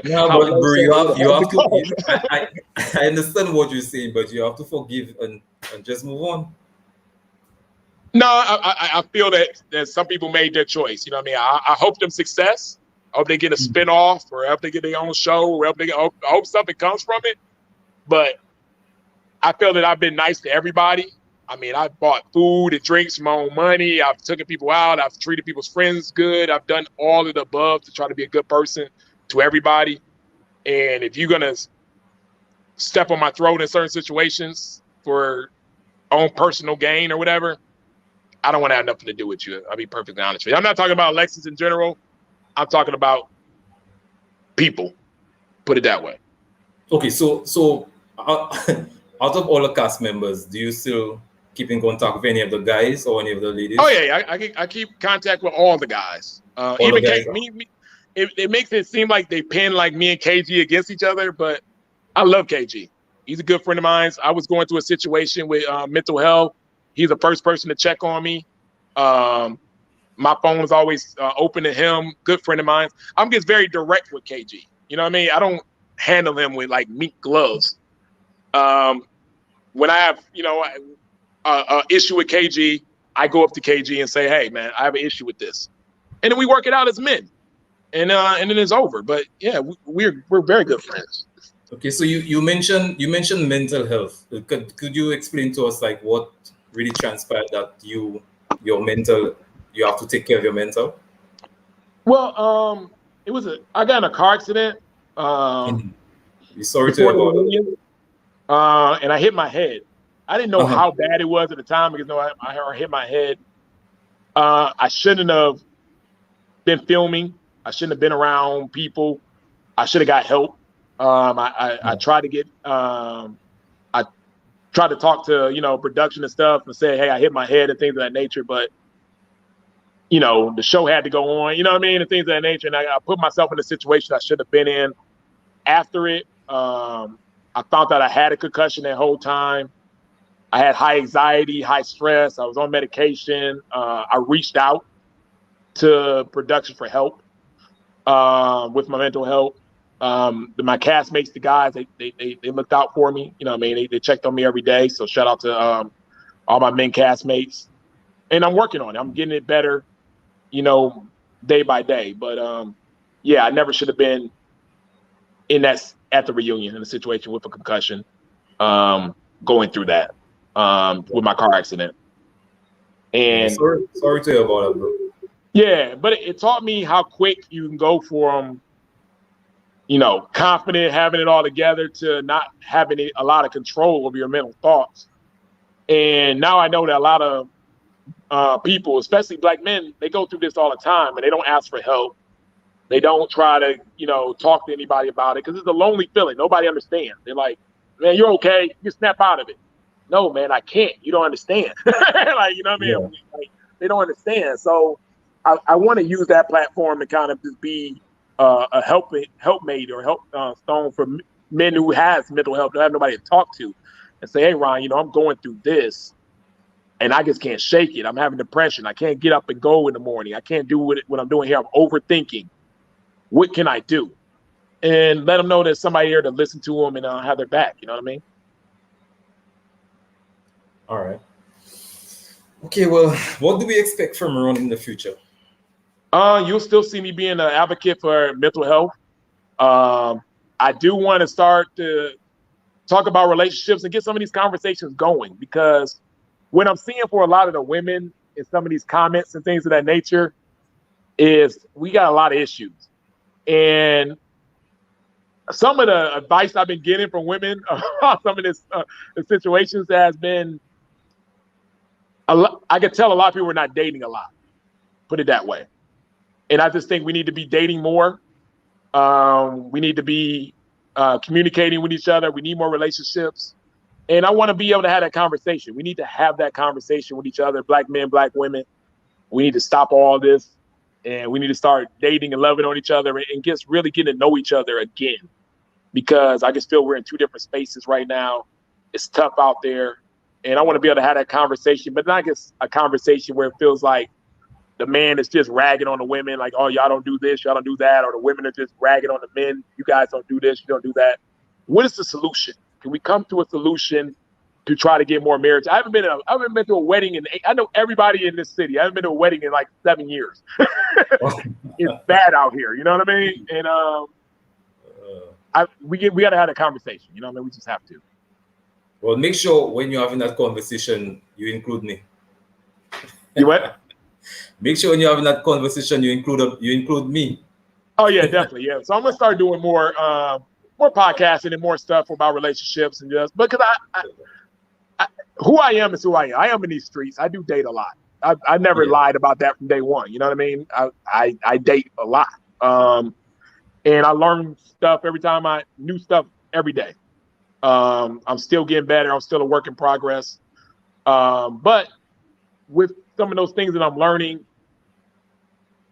No, but bro, you have to. I understand what you're saying, but you have to forgive and just move on. No, I feel that some people made their choice. You know what I mean? I hope them success. I hope they get a spinoff, or I hope they get their own show, or I hope something comes from it. But I feel that I've been nice to everybody. I mean, I've bought food and drinks from my own money. I've taken people out. I've treated people's friends good. I've done all of the above to try to be a good person to everybody. And if you're going to step on my throat in certain situations for own personal gain or whatever, I don't want to have nothing to do with you. I'll be perfectly honest with you. I'm not talking about Alexis in general. I'm talking about people. Put it that way. Okay, so out of all the cast members, do you still keep in contact with any of the guys or any of the ladies? Oh yeah, I keep contact with all the guys. Even me, it makes it seem like they pin like me and KG against each other, but I love KG. He's a good friend of mine. I was going through a situation with mental health. He's the first person to check on me. My phone is always open to him. Good friend of mine. I'm just very direct with KG. You know what I mean? I don't handle him with like meat gloves. When I have, a issue with KG, I go up to KG and say, "Hey, man, I have an issue with this," and then we work it out as men, and then it's over. But yeah, we're very good friends. Okay, so you mentioned mental health. Could you explain to us like what really transpired that you have to take care of your mental? Well, I got in a car accident Sorry to hear before the about that. reunion, and I hit my head. I didn't know how bad it was at the time because I hit my head. I shouldn't have been filming. I shouldn't have been around people. I should have got help. I tried to get. I tried to talk to production and stuff and say, "Hey, I hit my head," and things of that nature. But the show had to go on. You know what I mean, and things of that nature. And I put myself in a situation I should have been in. After it, I found out I had a concussion that whole time. I had high anxiety, high stress. I was on medication. I reached out to production for help with my mental health. My castmates, the guys, they looked out for me. You know what I mean? They checked on me every day. So shout out to all my men castmates. And I'm working on it. I'm getting it better, day by day. But yeah, I never should have been at the reunion in a situation with a concussion, going through that with my car accident. And sorry to hear about that, bro. Yeah, but it taught me how quick you can go from, confident, having it all together, to not having a lot of control over your mental thoughts. And now I know that a lot of people, especially black men, they go through this all the time and they don't ask for help. They don't try to, talk to anybody about it because it's a lonely feeling. Nobody understands. They're like, "Man, you're okay. You snap out of it." No, man, I can't. You don't understand. Like, you know what I mean? Yeah. Like, they don't understand. So I want to use that platform to kind of just be a helpmate or help stone for men who has mental health, don't have nobody to talk to, and say, "Hey, Ryan, I'm going through this, and I just can't shake it. I'm having depression. I can't get up and go in the morning. I can't do what I'm doing here. I'm overthinking. What can I do?" And let them know there's somebody here to listen to them and have their back. You know what I mean? All right. Okay, well, what do we expect from Ron in the future? You'll still see me being an advocate for mental health. I do want to start to talk about relationships and get some of these conversations going, because what I'm seeing for a lot of the women in some of these comments and things of that nature is we got a lot of issues. And some of the advice I've been getting from women about some of the situations has been, I can tell a lot of people are not dating a lot, put it that way. And I just think we need to be dating more. We need to be communicating with each other. We need more relationships. And I want to be able to have that conversation. We need to have that conversation with each other, black men, black women. We need to stop all this. And we need to start dating and loving on each other and just really getting to know each other again. Because I just feel we're in two different spaces right now. It's tough out there. And I want to be able to have that conversation, but not just a conversation where it feels like the man is just ragging on the women, like, "Oh, y'all don't do this, y'all don't do that," or the women are just ragging on the men. "You guys don't do this, you don't do that." What is the solution? Can we come to a solution to try to get more marriage? I haven't been to a wedding I know everybody in this city. I haven't been to a wedding in like 7 years. It's bad out here, you know what I mean? And we got to have a conversation. You know what I mean? We just have to. Well, make sure when you're having that conversation, you include me. You what? Make sure when you're having that conversation, you include me. Oh yeah, definitely. Yeah. So I'm gonna start doing more podcasting and more stuff about relationships, and just because I who I am is who I am. I am in these streets. I do date a lot. I never lied about that from day one. You know what I mean? I date a lot. And I learn stuff every time. New stuff every day. I'm still getting better. I'm still a work in progress. But with some of those things that I'm learning,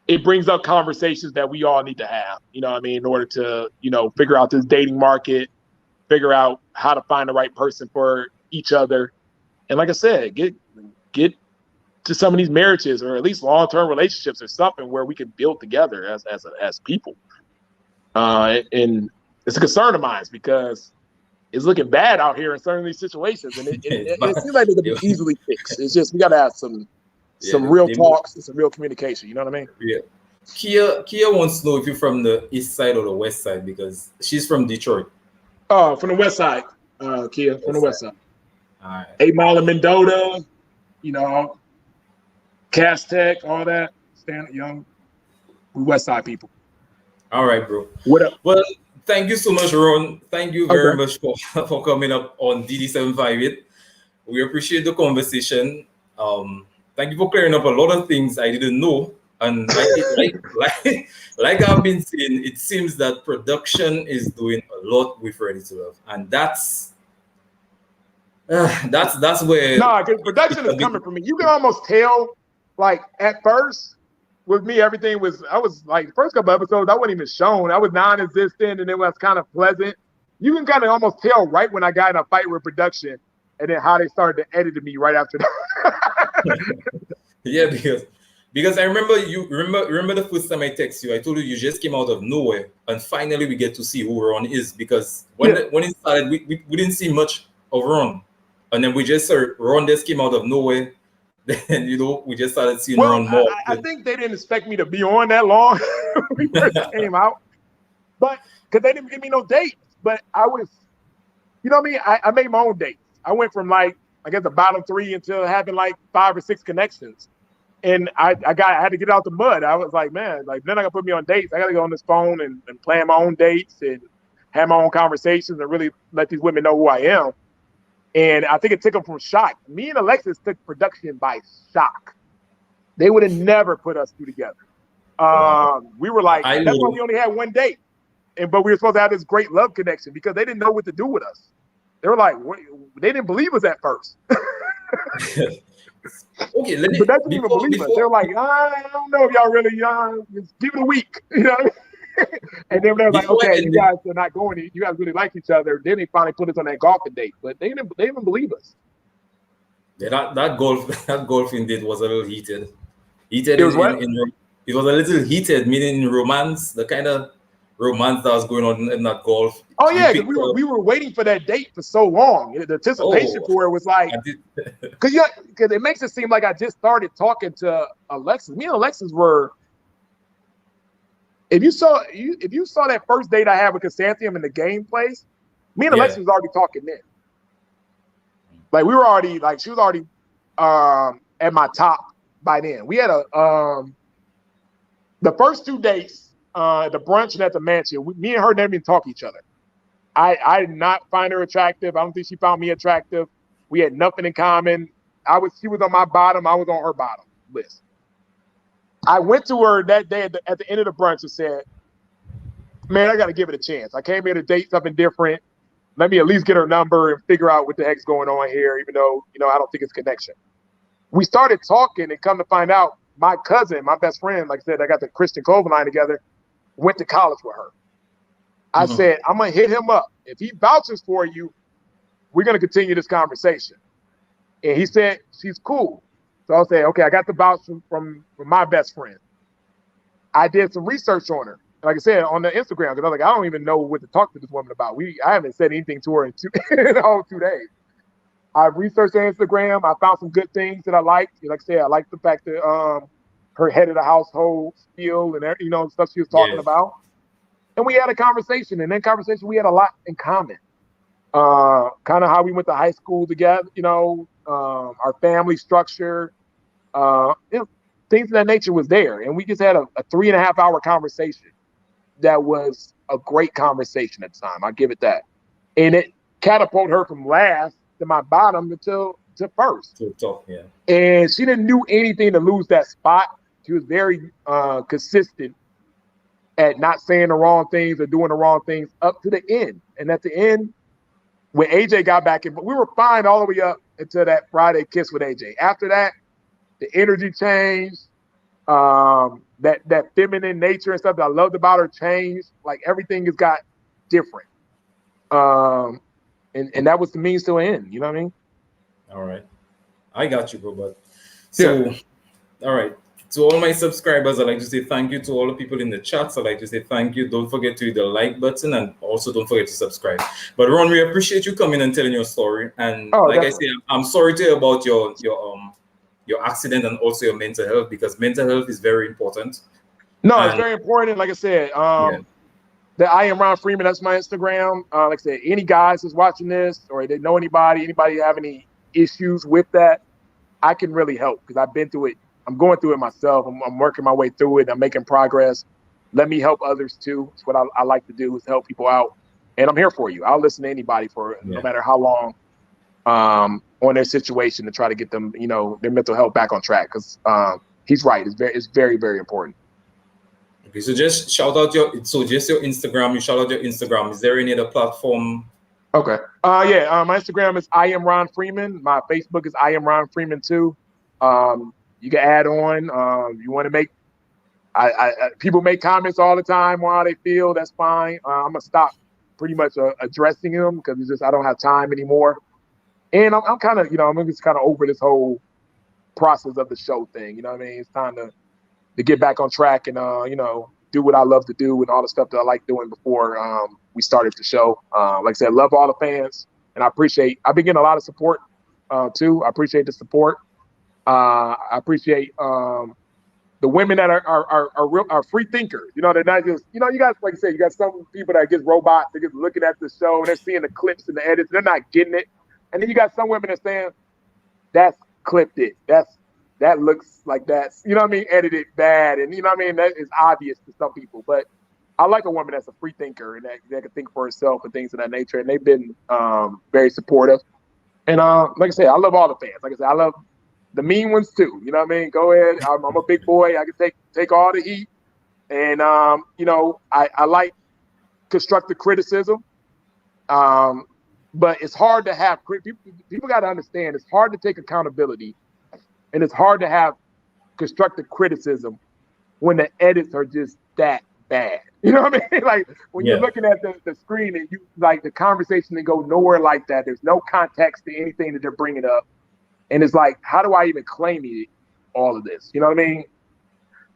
it brings up conversations that we all need to have, you know what I mean, in order to, figure out this dating market, figure out how to find the right person for each other. And like I said, get to some of these marriages, or at least long-term relationships, or something where we can build together as people. And it's a concern of mine because it's looking bad out here in certain of these situations, and it seems like they could be easily fixed. It's just we got to have some real talks and some real communication. You know what I mean? Yeah. Kia wants to know if you're from the east side or the west side, because she's from Detroit. Oh, from the west side, Kia, from the west side. All right. 8 Mile in Mendota, you know, Cass Tech, all that. Stand young, we west side people. All right, bro. What up? Well, thank you so much, Ron. Thank you very much for coming up on DD758. We appreciate the conversation. Thank you for clearing up a lot of things I didn't know. And like I've been saying, it seems that production is doing a lot with Ready to Love, and that's where because production is coming from me. You can almost tell, like at first with me, everything was like the first couple episodes I wasn't even shown. I was non-existent, and it was kind of pleasant. You can kind of almost tell right when I got in a fight with production, and then how they started to edit me right after that. Yeah, because I remember remember the first time I texted you, I told you just came out of nowhere, and finally we get to see who Ron is, because when it started, we didn't see much of Ron, and then we just saw Ron just came out of nowhere. Then we just started seeing Ron more. I think they didn't expect me to be on that long when we first came out, but because they didn't give me no dates. But I was, you know what I mean? I made my own dates. I went from like I guess the bottom 3 until having like 5 or 6 connections. And I had to get out the mud. I was like, man, like they're not gonna put me on dates. I gotta go on this phone and plan my own dates and have my own conversations and really let these women know who I am. And I think it took them from shock. Me and Alexis took production by shock. They would have never put us 2 together. We were like, that's why we only had 1 date. But we were supposed to have this great love connection because they didn't know what to do with us. They were like, they didn't believe us at first. Okay, but that didn't even believe us. They're like, I don't know if y'all really just give it a week, you know. And then they're like, okay, you guys are not going. You guys really like each other. Then they finally put us on that golfing date, but they didn't believe us. Yeah, that golfing date was a little heated. It was it was a little heated, meaning in romance, the kind of romance that was going on in that golf. Oh yeah, because we were waiting for that date for so long. The anticipation for it was like, because it makes it seem like I just started talking to Alexis. Me and Alexis were. If you saw that first date I had with Chrysanthemum in the game place, me and Alexis was already talking then. Like we were already she was already at my top by then. We had the first 2 dates. The brunch and at the mansion, me and her didn't even talk to each other. I did not find her attractive. I don't think she found me attractive. We had nothing in common. She was on my bottom. I was on her bottom list. I went to her that day at the end of the brunch and said, man, I got to give it a chance. I came here to date something different. Let me at least get her number and figure out what the heck's going on here, even though, I don't think it's connection. We started talking and come to find out my cousin, my best friend, like I said, I got the Christian clothing line together, went to college with her. I said, I'm going to hit him up. If he vouches for you, we're going to continue this conversation. And he said, she's cool. So I'll say, okay, I got the vouch from my best friend. I did some research on her. Like I said, on the Instagram, because I was like, I don't even know what to talk to this woman about. I haven't said anything to her in the whole 2 days. I researched her Instagram. I found some good things that I liked. Like I said, I liked the fact that her head of the household skill and stuff she was talking about. And we had a conversation. And in conversation, we had a lot in common. Kind of how we went to high school together, our family structure, things of that nature was there. And we just had a 3.5-hour conversation that was a great conversation at the time. I'll give it that. And it catapulted her from last to my bottom to first. Yeah. And she didn't do anything to lose that spot. She was very consistent at not saying the wrong things or doing the wrong things up to the end. And at the end, when AJ got back in, but we were fine all the way up until that Friday kiss with AJ. After that, the energy changed. That feminine nature and stuff that I loved about her changed. Like everything has got different. And that was the means to an end. You know what I mean? All right. I got you, bro. But So, all right. To all my subscribers, I'd like to say thank you. To all the people in the chats, I'd like to say thank you. Don't forget to hit the like button, and also don't forget to subscribe. But Ron, we appreciate you coming and telling your story. And like definitely. I say, I'm sorry to hear about your accident and also your mental health, because mental health is very important. No, it's And very important. Like I said, yeah, the I am Ron Freeman. That's my Instagram. Like I said, any guys that's watching this or they know anybody have any issues with that, I can really help because I've been through it. I'm going through it myself. I'm working my way through it. I'm making progress. Let me help others too. It's what I like to do is help people out. And I'm here for you. I'll listen to anybody for no matter how long on their situation to try to get them, their mental health back on track. Because he's right. It's very, very important. okay, so just shout out your Instagram. You shout out your Instagram. Is there any other platform? Okay. My Instagram is I am Ron Freeman. My Facebook is I am Ron Freeman too. You can add on. You want to make. People make comments all the time on how they feel. That's fine. I'm gonna stop pretty much addressing them because it's just I don't have time anymore. And I'm kind of I'm just kind of over this whole process of the show thing. You know what I mean? It's time to get back on track and do what I love to do and all the stuff that I like doing before we started the show. Like I said, love all the fans, and I've been getting a lot of support too. I appreciate the support. I appreciate the women that are free thinkers. They're not just you guys, like I said, you got some people that just robots. They're just looking at the show and they're seeing the clips and the edits. They're not getting it. And then you got some women that saying that's clipped it. That looks like that's, edited bad. And that is obvious to some people. But I like a woman that's a free thinker and that can think for herself and things of that nature. And they've been very supportive. And like I said, I love all the fans. Like I said, I love the mean ones too. You know what I mean? Go ahead. I'm a big boy. I can take all the heat. And, I like constructive criticism. But it's hard to have people got to understand it's hard to take accountability. And it's hard to have constructive criticism when the edits are just that bad. You know what I mean? Like when you're looking at the screen and you like the conversation and go nowhere like that. There's no context to anything that they're bringing up. And it's like, how do I even claim all of this? You know what I mean?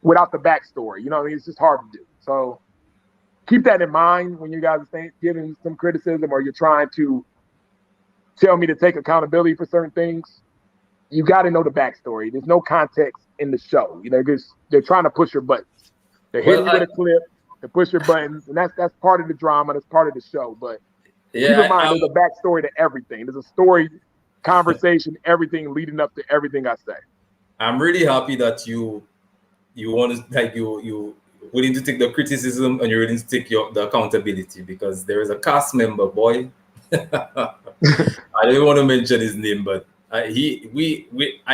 Without the backstory, you know what I mean? It's just hard to do. So keep that in mind when you guys are giving some criticism or you're trying to tell me to take accountability for certain things. You got to know the backstory. There's no context in the show. They're trying to push your buttons. They're hitting you with a clip. They push your buttons, and that's part of the drama. That's part of the show. But keep in mind, there's a backstory to everything. There's a story, conversation, everything leading up to everything I say. I'm really happy that you want to you willing to take the criticism and you're willing to take the accountability, because there is a cast member, boy. I don't even want to mention his name, but I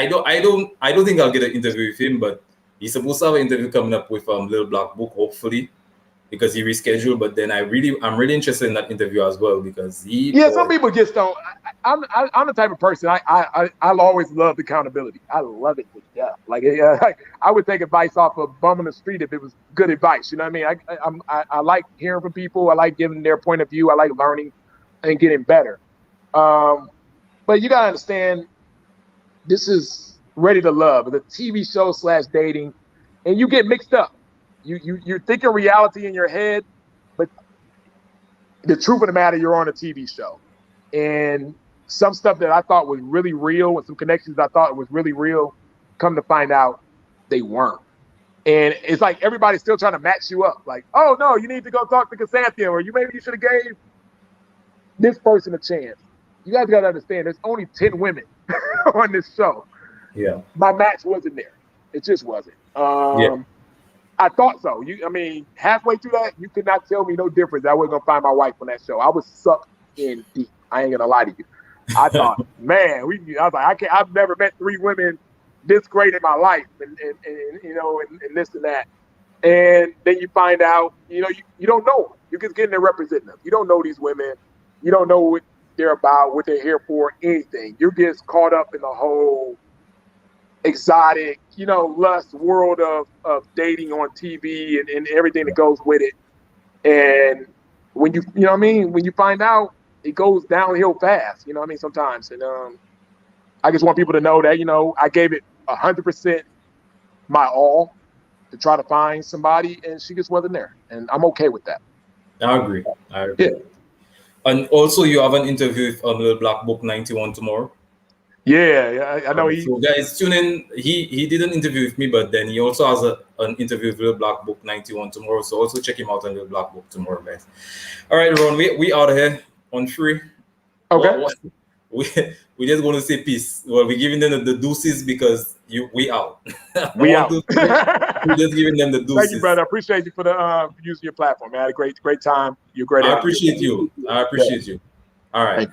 don't think I'll get an interview with him, but he's supposed to have an interview coming up with Little Black Book, hopefully, because he rescheduled. But then I'm really interested in that interview as well, because some people just don't. I'm the type of person I'll always love accountability. I love it to death. Like I would take advice off a bum on the street if it was good advice. You know what I mean? I like hearing from people. I like giving their point of view. I like learning and getting better. But you gotta understand, this is Ready to Love. It's a TV show / dating, and you get mixed up. You're thinking reality in your head, but the truth of the matter, you're on a TV show. And some stuff that I thought was really real and some connections I thought was really real, come to find out they weren't. And it's like everybody's still trying to match you up. Like, oh no, you need to go talk to chrysanthemum, or maybe you should have gave this person a chance. You guys got to understand, there's only 10 women on this show. Yeah. My match wasn't there. It just wasn't. I thought so. Halfway through that, you could not tell me no difference. I wasn't going to find my wife on that show. I was sucked in deep. I ain't going to lie to you. I thought, man, I was like, I've never met 3 women this great in my life and this and that. And then you find out, you don't know them. You're just getting there representing them. You don't know these women. You don't know what they're about, what they're here for, anything. You're just caught up in the whole exotic, lust world of dating on TV and everything that goes with it. And when when you find out, it goes downhill fast, sometimes. And I just want people to know that, I gave it 100% my all to try to find somebody, and she just wasn't there, and I'm okay with that. I agree. Yeah. And also, you have an interview with Little Black Book 91 tomorrow. Yeah, I know. So guys, tune in. He did an interview with me, but then he also has an interview with Little Black Book 91 tomorrow. So also check him out on Little Black Book tomorrow, guys. All right, Ron, we out of here on free. Okay. We just going to say peace. Well, we're giving them the deuces because we out. We out. We're just giving them the deuces. Thank you, brother. I appreciate you for using your platform. I had a great time. You're great. I appreciate you. I appreciate you. All right.